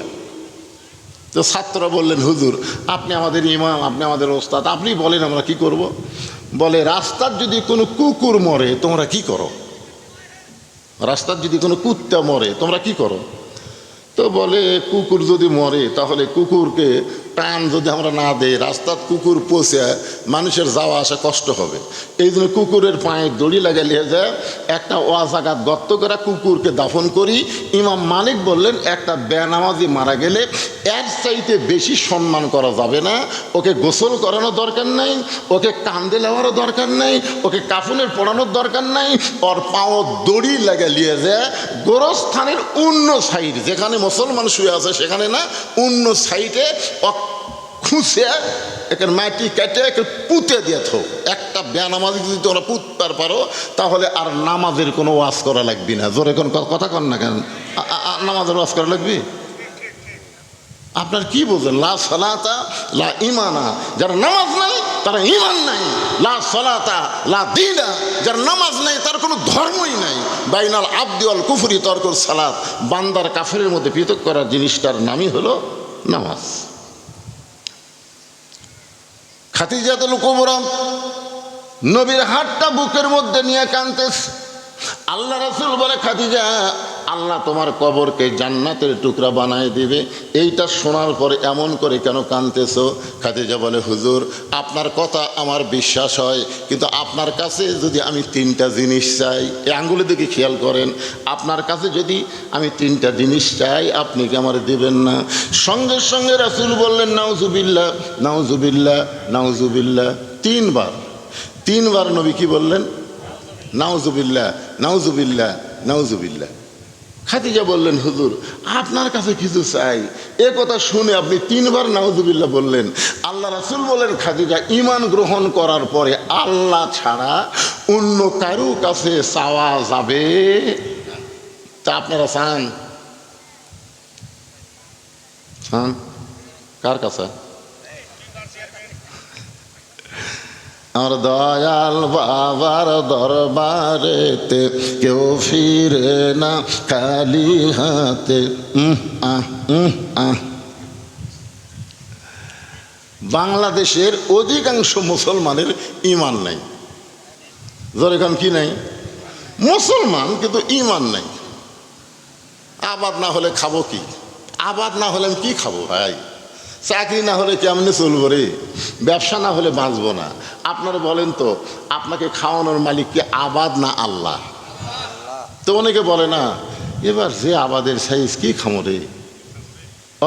S1: তো ছাত্ররা বললেন, হুজুর আপনি আমাদের ইমাম, আপনি আমাদের ওস্তাদ, আপনি বলেন আমরা কি করব? বলে, রাস্তার যদি কোনো কুকুর মরে তোমরা কি করো? রাস্তার যদি কোনো কুত্তা মরে তোমরা কি করো? তো বলে, কুকুর যদি মরে তাহলে কুকুরকে টান যদি আমরা না দেই, রাস্তার কুকুর পচে মানুষের যাওয়া আসা কষ্ট হবে। এই জন্য কুকুরের পায়ে দড়ি লাগাইলে যায়, একটা ওয়াজাগাত গর্ত করে কুকুরকে দাফন করি। ইমাম মালিক বললেন, একটা বেনামাজি মারা গেলে এর চাইতে বেশি সম্মান করা যাবে না। ওকে গোসল করানোর দরকার নাই, ওকে কান্দে নেওয়ারও দরকার নাই, ওকে কাফনের পড়ানোর দরকার নাই, ওর পাও দড়ি লাগাইলিয়ে যায় গোরস্থানের অন্য সাইড, যেখানে মুসলমান শুয়ে আছে সেখানে না, অন্য সাইডে খুঁজে একের মাটি কেটে একে পুঁতে দিয়ে থো। একটা বেনামাজি যদি তোমরা পুঁততে পারো, তাহলে আর নামাজের কোনো ওয়াজ করা লাগবে না। জোরে কোন কথা কন না কেন? নামাজের ওয়াজ করা লাগবে? আপনার কি বলছেন? লা সালাতা লা ইমানা, যার নামাজ নাই তার ইমান নাই। লা সালাতা লা দীনা, যার নামাজ নাই তার কোনো ধর্মই নাই। বাইনাল আবদি ওয়াল কুফরি তরকুল সালাত, বান্দার কাফেরের মধ্যে পৃথক করার জিনিসটার নামই হলো নামাজ। খাদিজাতুল কুবরা নবীর হাতটা বুকের মধ্যে নিয়ে কাঁদতেছে। আল্লাহ রাসূল বলে, খাদিজা, আল্লাহ তোমার কবরকে জান্নাতের টুকরা বানায় দিবে। এইটা শোনার পরে এমন করে কেন কাঁদতেছো? খাদিজা বলে, হুজুর, আপনার কথা আমার বিশ্বাস হয়, কিন্তু আপনার কাছে যদি আমি তিনটা জিনিস চাই, এই আঙ্গুলের দিকে খেয়াল করেন, আপনার কাছে যদি আমি তিনটা জিনিস চাই, আপনি কি আমার দিবেন না? সঙ্গে সঙ্গে রাসূল বললেন, নাউজুবিল্লাহ, নাউজুবিল্লাহ, নাউজুবিল্লাহ। তিনবার নবী কি বললেন? নাউজুবিল্লাহ, নাউজুবিল্লাহ, নাউজুবিল্লাহ। খাদিজা বললেন, হুজুর, আপনার কাছে কিছু চাই। এ কথা শুনে আপনি তিনবার নাউজুবিল্লাহ বললেন। আল্লাহ রাসূল বলেন, খাদিজা, ঈমান গ্রহণ করার পরে আল্লাহ ছাড়া অন্য কারো কাছে চাওয়া যাবে? তা আপনারা চান? কার কাছে? আর দয়াল বাবার দরবারেতে কেউ ফিরে না খালি হাতে। বাংলাদেশের অধিকাংশ মুসলমানের ঈমান নাই। যেরকম কি নাই? মুসলমান কিন্তু ঈমান নাই। আবাদ না হলে খাবো কি? আবাদ না হলে আমি কি খাবো ভাই? চাকরি না হলে কেমনে চলবো রে? ব্যবসা না হলে বাঁচবো না। আপনারা বলেন তো, আপনাকে খাওয়ানোর মালিক কি আবাদ না আল্লাহ? তো অনেকে বলে না, এবার যে আবাদের সাইজ কি খামো রে?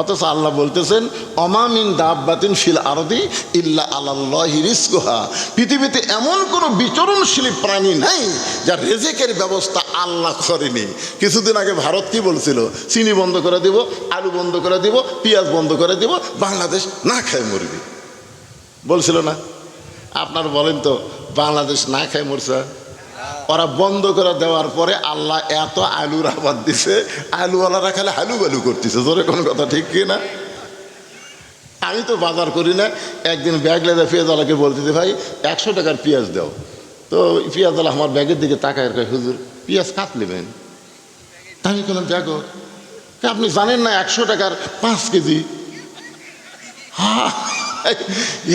S1: অথচ আল্লাহ বলতেছেন, অমা মিন দাব্বাতিন ফিল আরদি ইল্লা আলাল্লাহি রিজকুহা। পৃথিবীতে এমন কোনো বিচরণশীল প্রাণী নাই যার রিজিকের ব্যবস্থা আল্লাহ করেনি। কিছুদিন আগে ভারত কি বলছিল? চিনি বন্ধ করে দিব, আলু বন্ধ করে দিব, পেঁয়াজ বন্ধ করে দিব, বাংলাদেশ না খায় মরবি বলছিল না? আপনার বলেন তো, বাংলাদেশ না খায় মরছে? ওরা বন্ধ করে দেওয়ার পরে আল্লাহ এত আলুর আবাদ দিছে, আলুওয়ালারা খালি আলু বালু করতেছে। জোরে কোনো কথা ঠিক কি না? আমি তো বাজার করি না। একদিন ব্যাগ লেদা পেঁয়াজওয়ালাকে বলতেছে, ভাই 100 টাকার পেঁয়াজ দাও। তো পেঁয়াজওয়ালা আমার ব্যাগের দিকে তাকায়, হুজুর, পেঁয়াজ কাট নেবেন? আমি কোনো দেখো, আপনি জানেন না 100 টাকার 5 কেজি?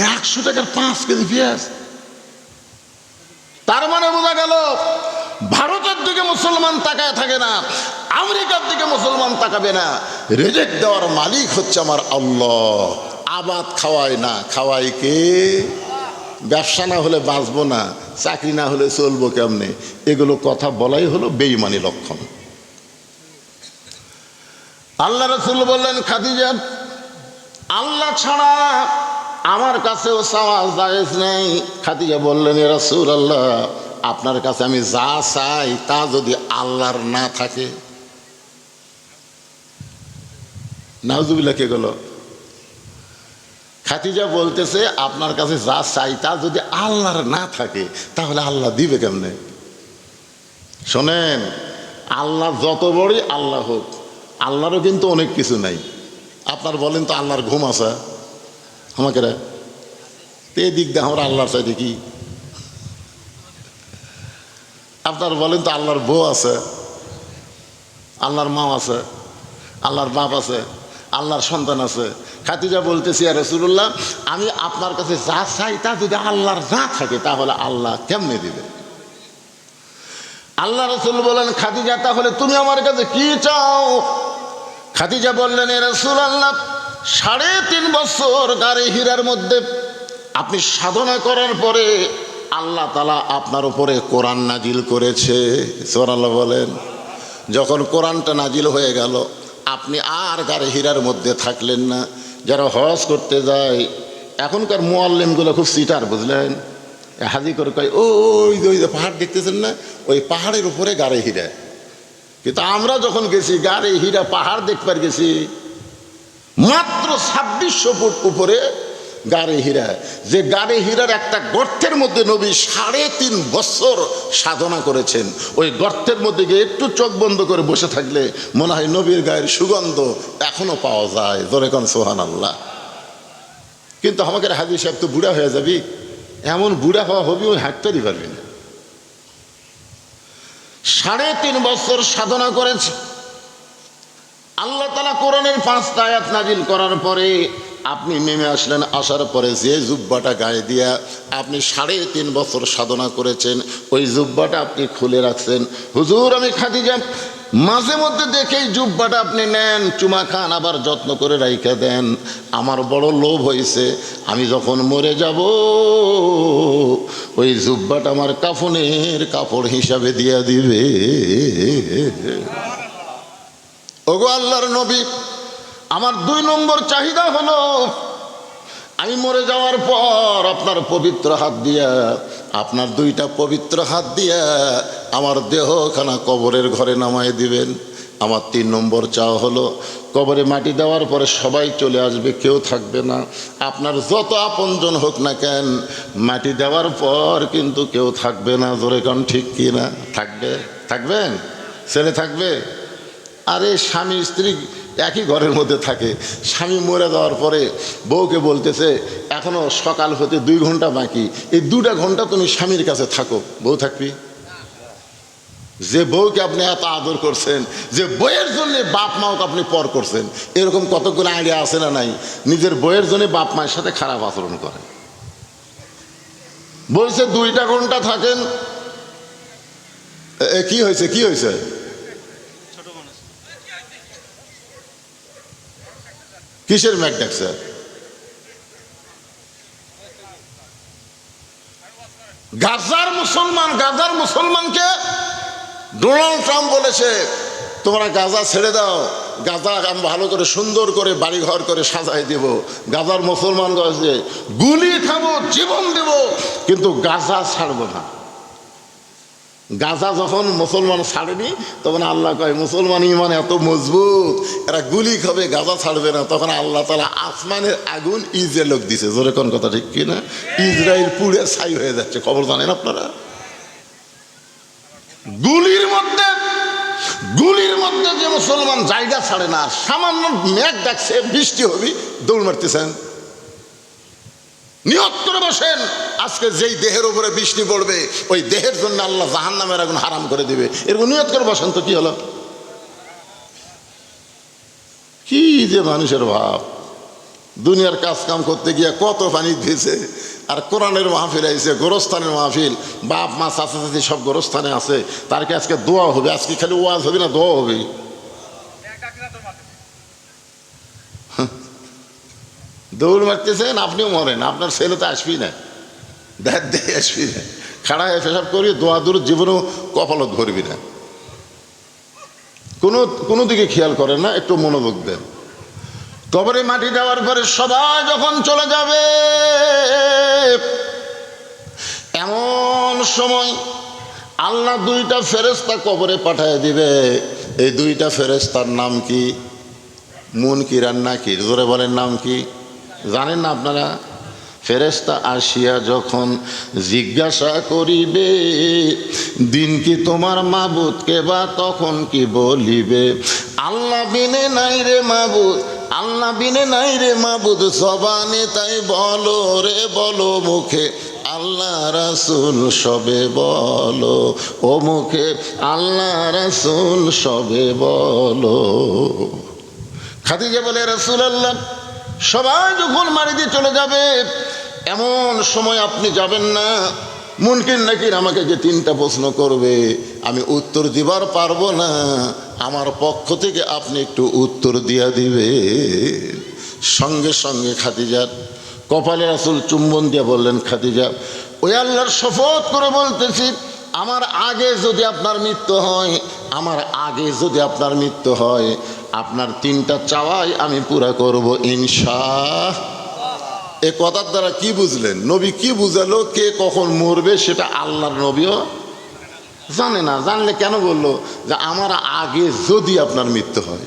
S1: 100 টাকার 5 কেজি পেঁয়াজ। তার মানে বোঝা গেল, ভারতের দিকে মুসলমান তাকায় থাকে না, আমেরিকার দিকে মুসলমান তাকাবে না। রিজিক দেওয়ার মালিক হচ্ছে আমার আল্লাহ। আবাদ খাওয়ায় না, খাওয়াই কে? ব্যবসা না হলে বাঁচবো না, চাকরি না হলে চলবো কেমনে? এগুলো কথা বলাই হলো বেঈমানি লক্ষণ। আল্লাহ রাসূল বললেন, খাদিজা, আল্লাহ ছাড়া আমার কাছেও চাওয়া জায়েজ নেই। খাদিজা বললেন, ইয়া রাসূলুল্লাহ, আপনার কাছে আমি যা চাই তা যদি আল্লাহর না থাকে? নাউজুবিল্লাহ কে গেল? খাদিজা বলতেছে, আপনার কাছে যা চাই তা যদি আল্লাহর না থাকে তাহলে আল্লাহ দিবে কেমনে? শোনেন, আল্লাহ যত বড়ই আল্লাহ হোক, আল্লাহরও কিন্তু অনেক কিছু নাই। আপনার বলেন তো, আল্লাহর ঘুম আছে? আমাকে এই দিক দিয়ে আমরা আল্লাহর চাই দেখি। আপনার বলেন তো, আল্লাহর বউ আছে, আল্লাহর মা আছে, আল্লাহর বাপ আছে, আল্লাহর সন্তান আছে। খাদিজা বলতেছি, ইয়া রাসূলুল্লাহ, আমি আপনার কাছে যা চাই তা যদি আল্লাহর না থাকে তাহলে আল্লাহ কেমনে দিবে? আল্লাহ রাসূল বলেন, খাদিজা, তাহলে তুমি আমার কাছে কি চাও? খাদিজা বললেন, ইয়া রাসূলুল্লাহ, 3.5 বছর গারে হীরার মধ্যে আপনি সাধনা করার পরে আল্লাহ তাআলা আপনার উপরে কোরআন নাজিল করেছে। সুবহানাল্লাহ বলেন। যখন কোরআনটা নাজিল হয়ে গেল, আপনি আর গারে হীরার মধ্যে থাকলেন না। যারা হজ করতে যায়, এখনকার মুআল্লিমগুলো খুব সিটার, বুঝলেন? হাজি করে কয়, ওই যে পাহাড় দেখতেছেন না, ওই পাহাড়ের উপরে গারে হীরা। কিন্তু আমরা যখন গেছি, গারে হীরা পাহাড় দেখবার গেছি, মাত্র 2600 ফুট উপরে গারে হীরা। যে গারে হীরার একটা গর্তের মধ্যে নবী 3.5 বছর সাধনা করেছেন। ওই গর্তের মধ্যে গিয়ে একটু চোখ বন্ধ করে বসে থাকলে মনে হয় নবীর গায়ের সুগন্ধ এখনো পাওয়া যায়। জোরে কোন সুবহানাল্লাহ। কিন্তু আমাকে হাজী সাহেব তো বুড়া হয়ে যাবি, এমন বুড়া হওয়া হবি, ওই হাঁটতেই পারবি না। 3.5 বছর সাধনা করেছে। আল্লাহ তাআলা কোরআনের 5টা আয়াত নাজিল করার পরে আপনি নেমে আসলেন, আসার পরে যে জুব্বাটা গায়ে দিয়া আপনি 3.5 বছর সাধনা করেছেন, ওই জুব্বাটা আপনি খুলে রাখছেন। হুজুর আমি খাদিজা মাঝে মধ্যে দেখেই জুব্বাটা আপনি নেন, চুমা খান, আবার যত্ন করে রাইখা দেন। আমার বড় লোভ হয়েছে, আমি যখন মরে যাব ওই জুব্বাটা আমার কাফনের কাপড় হিসাবে দিয়া দিবে। ওগো আল্লাহর নবী, আমার 2 নম্বর চাহিদা হলো আমি মরে যাওয়ার পর আপনার পবিত্র হাত দিয়া, আপনার 2টা পবিত্র হাত দিয়া আমার দেহখানা কবরের ঘরে নামায় দিবেন। আমার 3 নম্বর চাওয়া হলো কবরে মাটি দেওয়ার পরে সবাই চলে আসবে, কেউ থাকবে না। আপনার যত আপনজন হোক না কেন, মাটি দেওয়ার পর কিন্তু কেউ থাকবে না। জোরে কান ঠিক কি না? থাকবে? থাকবেন? ছেলে থাকবে? আরে স্বামী স্ত্রী একই ঘরের মধ্যে থাকে, স্বামী মরে যাওয়ার পরে বউকে বলতেছে এখনো সকাল হতে 2 ঘন্টা বাকি, এই 2টা ঘন্টা তুমি স্বামীর কাছে থাকো। বউ থাকবি? যে বউকে আপনি এত আদর করছেন, যে বইয়ের জন্য বাপ মাওকে আপনি পর করছেন, এরকম কতগুলো আইডিয়া আছে না নাই? নিজের বইয়ের জন্য বাপ মায়ের সাথে খারাপ আচরণ করে। বলছে 2টা ঘন্টা থাকেন। কি হয়েছে? কি হয়েছে? কিসের ম্যাক ডাকছে? গাজার মুসলমানকে ডোনাল্ড ট্রাম্প বলেছে তোমরা গাজা ছেড়ে দাও, গাজা আমি ভালো করে সুন্দর করে বাড়িঘর করে সাজাই দেব। গাজার মুসলমান বলেছে গুলি খাবো, জীবন দেব, কিন্তু গাজা ছাড়বো না। গাজা যখন মুসলমান ছাড়েনি তখন আল্লাহ কয় মুসলমান ইমান এত মজবুত, এরা গুলি খাবে, গাজা ছাড়বে না। তখন আল্লাহ তাআলা আসমানের আগুন ইসরায়েল দিছে। জোরে কোন কথা ঠিক কিনা? ইসরায়েল পুড়ে ছাই হয়ে যাচ্ছে। খবর জানেন আপনারা? গুলির মধ্যে যে মুসলমান জায়গা ছাড়ে না, সামান্য মেঘ ডাকছে বৃষ্টি হবে, দৌড় মারতেছেন। নিয়ত করে বসেন আজকে যেই দেহের উপরে বৃষ্টি পড়বে ওই দেহের জন্য আল্লাহ জাহান্নামের আগুন হারাম করে দিবে, এরকম নিয়ত করে বসেন। তো কি হলো? কি যে মানুষের ভাব! দুনিয়ার কাজ কাম করতে গিয়ে কত পানি দিয়েছে, আর কোরআনের মাহফিল আইছে, গোরস্থানের মাহফিল, বাপ মা চাচা চাচি সব গোরস্থানে আছে, তার কি আজকে দোয়া হবে? আজকে খালি ওয়াজ হবে না, দোয়া হবে। দৌড় মারতেছেন, আপনিও মরেন, আপনার ছেলে তো আসবি না, দেখে আসবি না, খাড়া হয়ে পেশাব করি, দোয়া দূর জীবনেও কপালত ধরবি না। কোনো দিকে খেয়াল করেন না, একটু মনোযোগ দেন। কবরে মাটি দেওয়ার পরে সবাই যখন চলে যাবে, এমন সময় আল্লাহ 2টা ফেরেশতা কবরে পাঠিয়ে দিবে। এই 2টা ফেরেশতার নাম কি? মুনকির আর নাকির। জোরে বলেন, নাম কি? জানেন না আপনারা? ফেরেশতা আসিয়া যখন জিজ্ঞাসা করিবে দিন কি তোমার মাবুদকে, বা তখন কি বলিবে আল্লাহ বিনে নাই রে মাবুদ, আল্লাহ বিনে নাই রে মাবুদ, জবানে তাই বলো রে বলো, মুখে আল্লাহ রাসূল সবে বলো, ও মুখে আল্লাহ রাসূল সবে বলো। খাদিজা বলে রাসূলুল্লাহ সবাই যখন মারি দিয়ে চলে যাবে এমন সময় আপনি যাবেন না, মুনকির নাকির আমাকে যে 3টা প্রশ্ন করবে আমি উত্তর দিবার পারবো না, আমার পক্ষ থেকে আপনি একটু উত্তর দিয়া দিবে। সঙ্গে সঙ্গে খাদিজার কপালে রাসূল চুম্বন দিয়ে বললেন, খাদিজা ওই আল্লাহর শপথ করে বলতেছি, আমার আগে যদি আপনার মৃত্যু হয়, আমার আগে যদি আপনার মৃত্যু হয়, আপনার 3টা চাওয়াই আমি পুরা করব ইনশাআল্লাহ। এ কথার দ্বারা কি বুঝলেন? নবী কি বুঝালো? কে কখন মরবে সেটা আল্লাহর নবীও জানে না। জানলে কেন বললো যে আমার আগে যদি আপনার মৃত্যু হয়,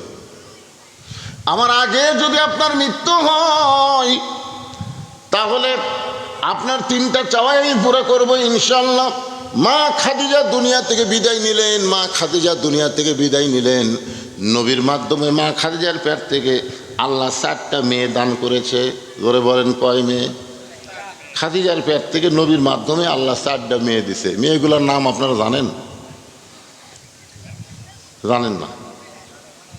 S1: আমার আগে যদি আপনার মৃত্যু হয় তাহলে আপনার 3টা চাওয়াই আমি পুরা করবো ইনশাআল্লাহ। মা খাদিজা দুনিয়া থেকে বিদায় নিলেন, মা খাদিজা দুনিয়া থেকে বিদায় নিলেন। নবীর মাধ্যমে মা খাদিজার পেট থেকে আল্লাহ 4টা মেয়ে দান করেছে। ধরে বলেন কয় মেয়ে? খাদিজার পেট থেকে নবীর মাধ্যমে আল্লাহ 4টা মেয়ে দিছে। মেয়েগুলোর নাম আপনারা জানেন? জানেন না?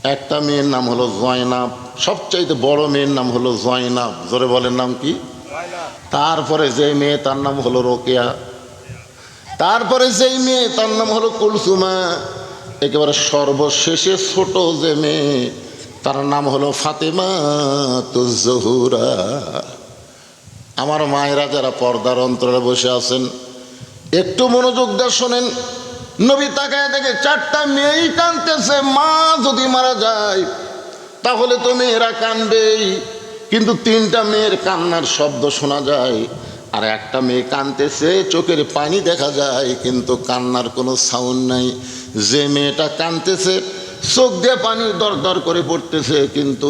S1: একটা মেয়ের নাম হলো জয়নাব, সবচাইতে বড় মেয়ের নাম হলো জয়নাব, জোরে বলেন নাম কি? তারপরে যে মেয়ে তার নাম হলো রোকেয়া, তারপরে যেই মেয়ে তার নাম হলো কুলসুমা, একেবারে সর্বশেষে ছোট যে মেয়ে তার নাম হলো ফাতেমা তুজ-জোহরা। আমার মায়েরা যারা পর্দার অন্তরালে বসে আছেন একটু মনোযোগ দিয়ে শোনেন। নবী তাকায় দেখে চারটা মেয়েই কাঁদতেছে। মা যদি মারা যায় তাহলে তো মেয়েরা কাঁদবেই, কিন্তু তিনটা মেয়ের কান্নার শব্দ শোনা যায়, আর একটা মেয়ে কাঁদতেছে, চোখের পানি দেখা যায় কিন্তু কান্নার কোনো সাউন্ড নাই। যে মেয়েটা কাঁদতেছে চোখ দিয়ে পানি দর দর করে পড়তেছে কিন্তু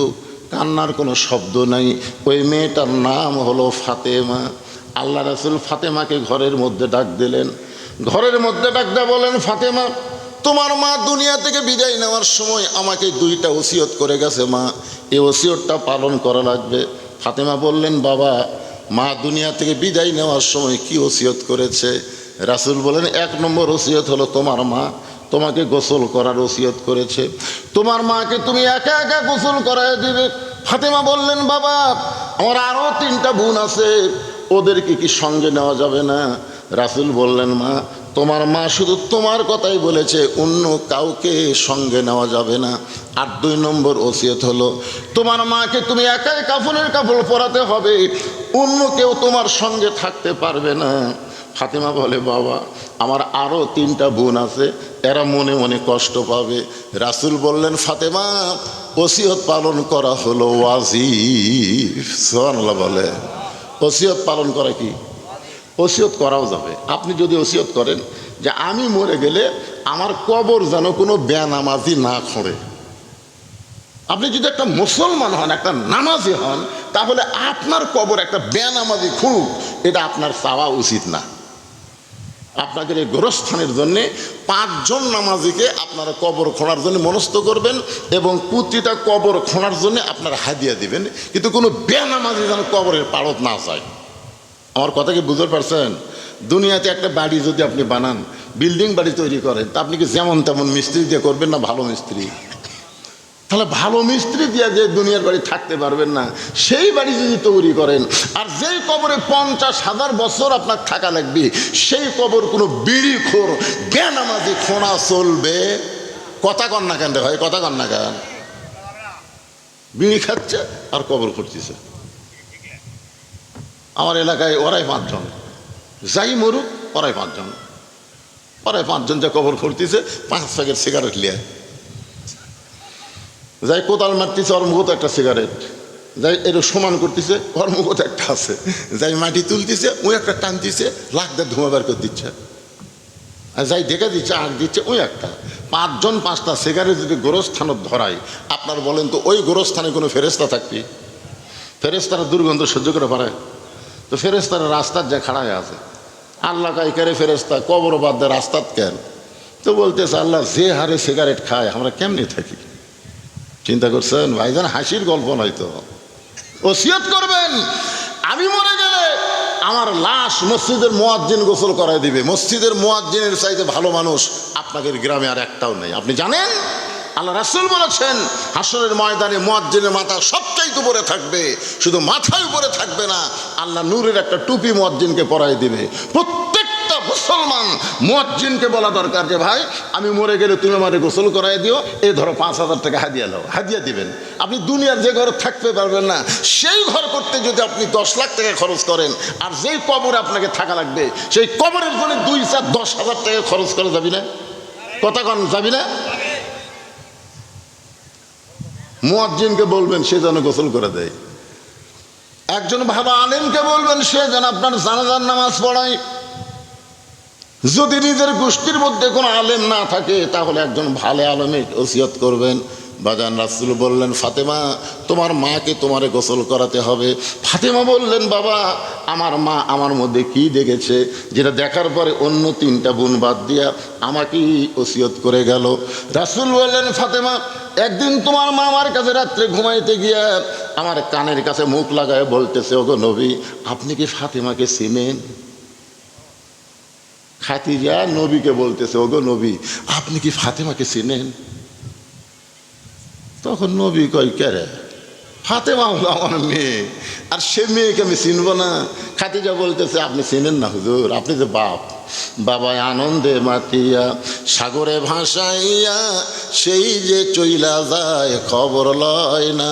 S1: কান্নার কোনো শব্দ নাই, ওই মেয়েটার নাম হলো ফাতেমা। আল্লাহ রাসূল ফাতেমাকে ঘরের মধ্যে ডাক দিলেন। ঘরের মধ্যে ডাক দিয়ে বলেন, ফাতেমা, তোমার মা দুনিয়া থেকে বিদায় নেওয়ার সময় আমাকে দুইটা ওসিয়ত করে গেছে মা, এই ওসিয়তটা পালন করা লাগবে। ফাতেমা বললেন, বাবা, মা দুনিয়া থেকে বিদায় নেওয়ার সময় কি ওসিয়ত করেছে? রাসূল বলেন, এক নম্বর ওসিয়ত হলো তোমার মা তোমাকে গোসল করার ওসিয়ত করেছে, তোমার মাকে তুমি একা একা গোসল করায় দিবে। ফাতেমা বললেন, বাবা, আমার আরও তিনটা বোন আছে, ওদেরকে কি সঙ্গে নেওয়া যাবে না? রাসূল বললেন, মা, তোমার মা শুধু তোমার কথাই বলেছে, অন্য কাউকে সঙ্গে নেওয়া যাবে না। আর দুই নম্বর ওসিয়ত হলো তোমার মাকে তুমি একাই কাফনের কাপড় পরাতে হবে, অন্য কেউ তোমার সঙ্গে থাকতে পারবে না। ফাতেমা বলে, বাবা, আমার আরও তিনটা বোন আছে, এরা মনে মনে কষ্ট পাবে। রাসূল বললেন, ফাতেমা, ওসিয়ত পালন করা হলো ওয়াজিব। সুবহানাল্লাহ বলে, ওসিয়ত পালন করা কি? ওসিয়ত করাও যাবে। আপনি যদি ওসিয়ত করেন যে আমি মরে গেলে আমার কবর যেন কোনো বেনামাজি না খোঁড়ে, আপনি যদি একটা মুসলমান হন, একটা নামাজি হন, তাহলে আপনার কবর একটা বেনামাজি খুঁড়ুক, এটা আপনার চাওয়া উচিত না। আপনাদের এই গোরস্থানের জন্যে 5 জন নামাজিকে আপনারা কবর খোঁড়ার জন্য মনস্থ করবেন এবং প্রতিটা কবর খোঁড়ার জন্য আপনারা হাদিয়া দিবেন, কিন্তু কোনো বেনামাজি যেন কবরের পাড়ত না যায়। আমার কথা কি বুঝতে পারছেন? দুনিয়াতে একটা বাড়ি যদি আপনি বানান, বিল্ডিং বাড়ি তৈরি করেন, তা আপনি কি যেমন তেমন মিস্ত্রি দিয়ে করবেন না ভালো মিস্ত্রি? তাহলে ভালো মিস্ত্রি দিয়ে যে দুনিয়ার বাড়ি থাকতে পারবেন না, সেই বাড়ি যদি তৈরি করেন, আর যেই কবরে 50,000 বছর আপনার থাকা লাগবে, সেই কবর কোনো বিড়িখোর বেনামাজি খোঁড়া চলবে? কথা কন না কেন রে ভাই, কথা কন না কেন? বিড়ি খাচ্ছে আর কবর করতেছে। আমার এলাকায় ওরাই 5 জন, যাই মরুক ওরাই 5 জন, ওরাই 5 জন যে কবর করতেছে, 5 প্যাকেট সিগারেট লিয়ে, যাই কোদাল মারতেছে ওর মুখত একটা সিগারেট, যাই এরকম সমান করতেছে ওর মুখত একটা আছে, যাই মাটি তুলতেছে ওই একটা টানতেছে, লাখ দিয়ে ধোঁয়া বের করে দিচ্ছে, আর যাই দেখে দিচ্ছে আগ দিচ্ছে ওই একটা। 5 জন 5টা সিগারেট যদি গোরস্থানত ধরায়, আপনার বলেন তো ওই গোরস্থানে কোনো ফেরেস্তা থাকবে? ফেরেস্তারা দুর্গন্ধ সহ্য করে পারে? তো ফেরেস্তারা রাস্তার যা খাড়ায় আছে, আল্লাহ কাইকারে ফেরেস্তা কবর বাদ দেয় রাস্তাত কেন? তো বলতেছে, আল্লাহ যে হারে সিগারেট খায় আমরা কেমনি থাকি? চিন্তা করছেন ভাইজান? হাসির গল্প নয় তো। ওসিয়ত করবেন, আমি মরে গেলে আমার লাশ মসজিদের মুয়াজ্জিন গোসল করাই দিবে। মসজিদের মুয়াজ্জিনের চাইতে ভালো মানুষ আপনাদের গ্রামে আর একটাও নেই। আপনি জানেন আল্লাহ রাসূল বলেছেন, হাসরের ময়দানে মুয়াজ্জিনের মাথা সবচাইতে উপরে থাকবে, শুধু মাথায় উপরে থাকবে না, আল্লাহ নূরের একটা টুপি মুয়াজ্জিনকে পরাই দিবে। প্রত্যেকটা মুসলমান মুয়াজ্জিনকে বলা দরকার যে ভাই আমি মরে গেলে তুমি আমারে গোসল করাই দিও, এই ধরো 5,000 টাকা হাদিয়া নাও, হাদিয়া দিবেন। আপনি দুনিয়ার যে ঘরে থাকতে পারবেন না, সেই ঘর করতে যদি আপনি 10 লাখ টাকা খরচ করেন, আর যেই কবরে আপনাকে থাকা লাগবে সেই কবরের জন্য 2-4-10,000 টাকা খরচ করে যাবি না? কথা কন, যাবি না? মুয়াজ্জিনকে বলবেন সে যেন গোসল করে দেয়, একজন ভালো আলেমকে বলবেন সে যেন আপনার জানাজার নামাজ পড়ায়। যদি নিজের গোষ্ঠীর মধ্যে কোনো আলেম না থাকে তাহলে একজন ভালো আলেমের ওসিয়ত করবেন। বাজান রাসূল বললেন, ফাতেমা, তোমার মাকে তোমারে গোসল করাতে হবে। ফাতেমা বললেন, বাবা, আমার মা আমার মধ্যে কি দেখেছে যেটা দেখার পরে অন্য 3টা বোন বাদ দিয়া আমাকেই ওসিয়ত করে গেল। রাসূল বললেন, ফাতেমা, একদিন তোমার মা আমার কাছে রাত্রে ঘুমাইতে গিয়া আমার কানের কাছে মুখ লাগায় বলতেছে, ওগো নবী, আপনি কি ফাতেমাকে চিনেন? খাদিজা নবীকে বলতেছে, ওগো নবী, আপনি কি ফাতেমাকে চিনেন? তখন নবী কয় কে রে? ফাতেমা হলো আমার মেয়ে, আর সে মেয়েকে আমি চিনব না? খাদিজা বলতেছে আপনি চিনেন না হুজুর, আপনি যে বাপ। বাবা আনন্দে মাতিয়া সাগরে ভাসাইয়া সেই যে চইলা যায় খবর লয় না।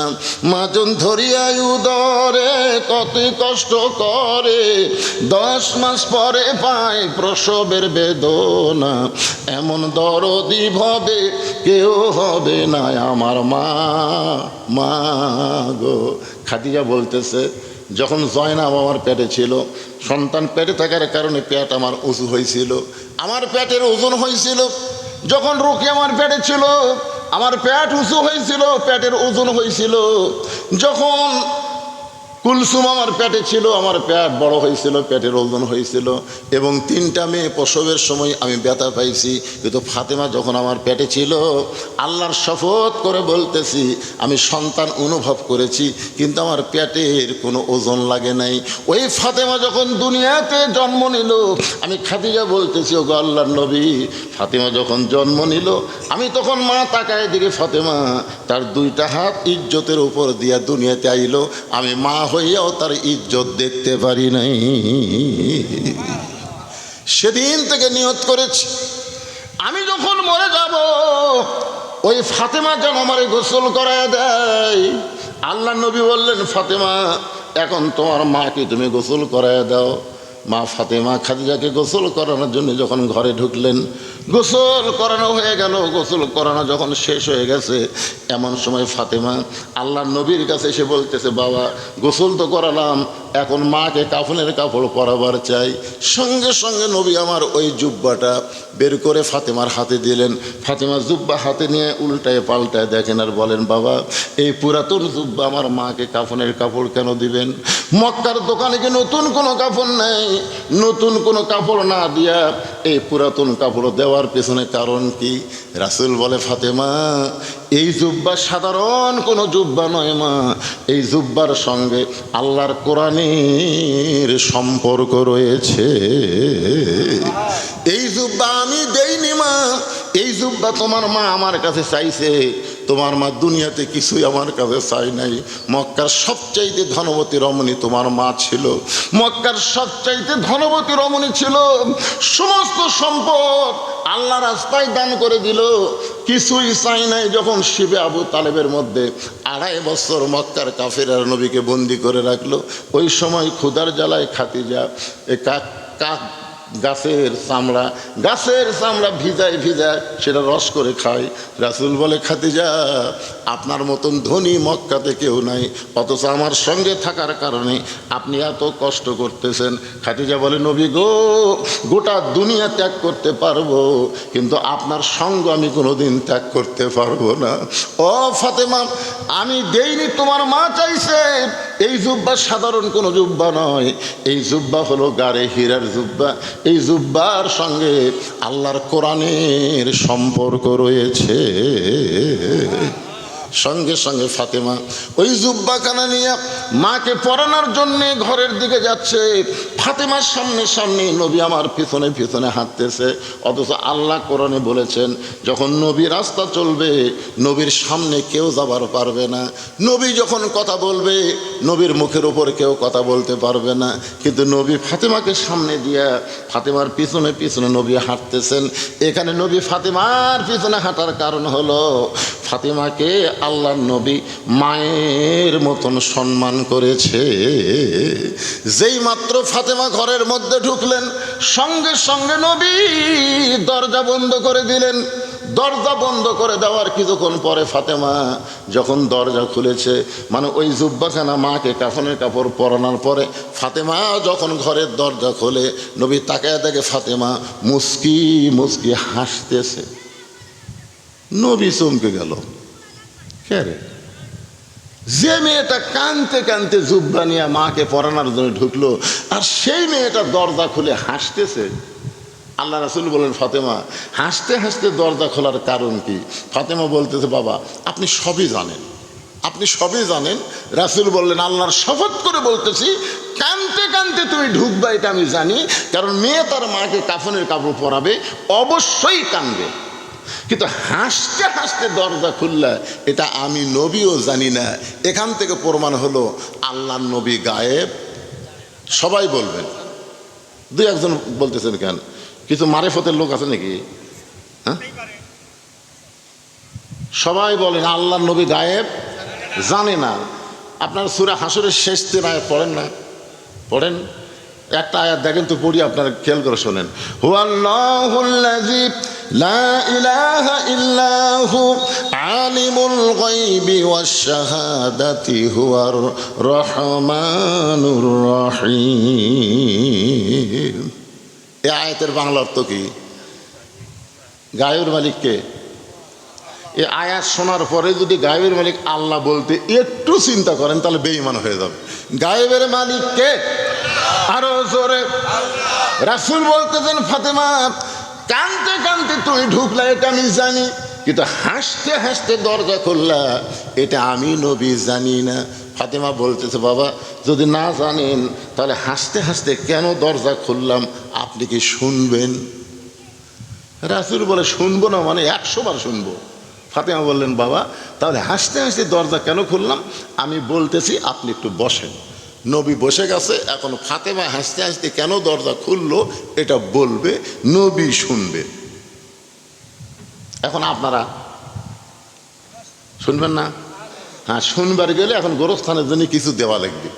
S1: মাজন ধরিয়া উদরে কত কষ্ট করে, 10 মাস পরে পায় প্রসবের বেদনা। এমন দরদি ভবে কেউ হবে না আমার মা, মা গো। খাদিজা বলতেছে যখন জয়নাব আমার পেটে ছিল, সন্তান পেটে থাকার কারণে পেট আমার উঁচু হয়েছিল, আমার পেটের ওজন হয়েছিল। যখন রোকে আমার পেটে ছিল, আমার পেট উঁচু হয়েছিল, পেটের ওজন হয়েছিল। যখন কুলসুম আমার পেটে ছিল, আমার পেট বড় হয়েছিল, পেটের ওজন হয়েছিল। এবং 3টা মেয়ে প্রসবের সময় আমি ব্যথা পাইছি। কিন্তু ফাতেমা যখন আমার পেটে ছিল, আল্লাহর শপথ করে বলতেছি আমি সন্তান অনুভব করেছি, কিন্তু আমার পেটের কোনো ওজন লাগে নাই। ওই ফাতেমা যখন দুনিয়াতে জন্ম নিল, আমি খাদিজা বলতেছি ও গো আল্লাহর নবী, ফাতেমা যখন জন্ম নিল, আমি তখন মা তাকায় দিকে ফাতেমা তার 2টা হাত ইজ্জতের উপর দিয়া দুনিয়াতে আইলো, আমি মা হইয়াও তার ইজ্জত দেখতে পারি নাই। সেদিন থেকে নিয়ত করেছি আমি যখন মরে যাব, ওই ফাতেমা যেন আমারে গোসল করায় দেয়। আল্লাহ নবী বললেন ফাতেমা এখন তোমার মাকে তুমি গোসল করায় দাও। মা ফাতেমা খাদিজাকে গোসল করানোর জন্য যখন ঘরে ঢুকলেন, গোসল করানো হয়ে গেল। গোসল করানো যখন শেষ হয়ে গেছে, এমন সময় ফাতেমা আল্লাহ নবীর কাছে এসে বলতেছে বাবা গোসল তো করালাম, এখন মাকে কাফনের কাপড় পরাবার চাই। সঙ্গে সঙ্গে নবী আমার ওই জুব্বাটা বের করে ফাতেমার হাতে দিলেন। ফাতেমা জুব্বা হাতে নিয়ে উল্টায় পাল্টায় দেখেন আর বলেন বাবা এই পুরাতন জুব্বা আমার মাকে কাফনের কাপড় কেন দিবেন? মক্কার দোকানে কি নতুন কোনো কাপড় নেই? নতুন কোনো কাপড় না দিয়া এই পুরাতন কাপড় দেওয়ার পেছনে কারণ কি? রাসূল বলে ফাতেমা এই জুব্বা সাধারণ কোনো জুব্বা নয় মা, এই জুব্বার সঙ্গে আল্লাহর কোরআনের সম্পর্ক রয়েছে। এই জুব্বা আমি দেইনি মা, এই জুব্বা তোমার মা আমার কাছে চাইছে। তোমার মা দুনিয়াতে কিছুই আমার কাছে চাই নাই। মক্কার সবচাইতে ধনবতী রমণী তোমার মা ছিল, মক্কার সবচাইতে ধনবতী রমণী ছিল। সমস্ত সম্পদ আল্লাহ রাস্তায় দান করে দিল, কিছুই চাই নাই। যখন শিবে আবু তালেবের মধ্যে 2.5 বছর মক্কার কাফেররা নবীকে বন্দি করে রাখলো, ওই সময় ক্ষুধার জ্বালায় খাদিজা গাছের চামড়া ভিজায় সেটা রস করে খায়। রাসূল বলে খাদিজা আপনার মতন ধনী মক্কাতে কেউ নাই, অথচ আমার সঙ্গে থাকার কারণে আপনি এত কষ্ট করতেছেন। খাদিজা বলে নবী গো গোটা দুনিয়া ত্যাগ করতে পারবো, কিন্তু আপনার সঙ্গ আমি কোনোদিন ত্যাগ করতে পারবো না। ও ফাতেমা আমি দেইনি, তোমার মা চাইছে। এই জুব্বা সাধারণ কোনো জুব্বা নয়, এই জুব্বা হলো গাড়ে হীরার জুব্বা। এই জুব্বার সঙ্গে আল্লাহর কোরআনের সম্পর্ক রয়েছে। সঙ্গে সঙ্গে ফাতেমা ওই জুব্বাখানা নিয়ে মাকে পরানোর জন্যে ঘরের দিকে যাচ্ছে। ফাতেমার সামনে সামনে নবী আমার পিছনে পিছনে হাঁটতেছে, অথচ আল্লাহ কোরআনে বলেছেন যখন নবী রাস্তা চলবে নবীর সামনে কেউ যাবার পারবে না। নবী যখন কথা বলবে নবীর মুখের উপর কেউ কথা বলতে পারবে না। কিন্তু নবী ফাতেমাকে সামনে দিয়া ফাতেমার পিছনে পিছনে নবী হাঁটতেছেন। এখানে নবী ফাতেমার পিছনে হাঁটার কারণ হলো ফাতেমাকে আল্লাহ নবী মায়ের মতন সম্মান করেছে। যেই মাত্র ফাতেমা ঘরের মধ্যে ঢুকলেন সঙ্গে সঙ্গে নবী দরজা বন্ধ করে দিলেন। দরজা বন্ধ করে দেওয়ার কিছুক্ষণ পরে ফাতেমা যখন দরজা খুলেছে, মানে ওই জুব্বাখানা মাকে কাফনের কাপড় পরানোর পরে ফাতেমা যখন ঘরের দরজা খোলে নবী তাকায় দেখে ফাতেমা মুস্কি মুস্কি হাসতেছে। নবী চমকে গেল, কে রে? যে মেয়েটা কানতে কানতে জুব্বা নিয়ে মাকে পরানোর জন্য ঢুকলো আর সেই মেয়েটা দরজা খুলে হাসতেছে। আল্লাহ রাসূল বলেন ফাতেমা হাসতে হাসতে দরজা খোলার কারণ কি? ফাতেমা বলতেছে বাবা আপনি সবই জানেন, আপনি সবই জানেন। রাসূল বললেন আল্লাহর শপথ করে বলতেছি কানতে কানতে তুমি ঢুকবা এটা আমি জানি, কারণ মেয়ে তার মাকে কাফনের কাপড় পরাবে অবশ্যই কানবে। কিন্তু হাসতে হাসতে দরজা খুললা এটা আমি নবীও জানি না। এখান থেকে প্রমাণ হলো আল্লাহ নবী গায়েব। সবাই বলবেন, দুই একজন বলতেছেন কেন? কিছু মারেফতের লোক আছে নাকি? হ্যাঁ, সবাই বলেন আল্লাহ নবী গায়েব জানে না। আপনার সূরা হাসরের শেষ 3 আয়াত পড়েন না? পড়েন, একটা আয়াত দেখেন তো, পড়ি, আপনারা খেয়াল করে শোনেন। হুয়াল্লাহুল্লাযী লা ইলাহা ইল্লা হু আলিমুল গায়বি ওয়াশ শাহাদাতি হুয়ার রহমানুর রহিম। এই আয়াতের বাংলা অর্থ কি? গায়েবের মালিক কে? এই আয়াত শোনার পরে যদি গায়েবের মালিক আল্লাহ বলতে একটু চিন্তা করেন তাহলে বেঈমান হয়ে যাবে। গায়েবের মালিক কে? আরো জোরে। রাসূল বলতেছেন, ফাতেমা কানতে কানতে তুমি ঢুকলা এটা আমি জানি, কিন্তু হাসতে হাসতে দরজা খুললা এটা আমি নবী জানি না। ফাতেমা বলতেছে, বাবা যদি না জানেন তাহলে হাসতে হাসতে কেন দরজা খুললাম, আপনি কি শুনবেন? রাসূল বলে, শুনবো না মানে 100 বার শুনবো। ফাতেমা বললেন, বাবা তাহলে হাসতে হাসতে দরজা কেন খুললাম? আমি বলতেছি, আপনি একটু বসেন। নবী বসে গেছে, এখন ফাতেমা হাসতে হাসতে কেন দরজা খুললো এটা বলবে, নবী শুনবে। এখন আপনারা শুনবেন না? হ্যাঁ, শুনবার গেলে এখন গোরস্থানের জন্য কিছু দেওয়া লাগবে।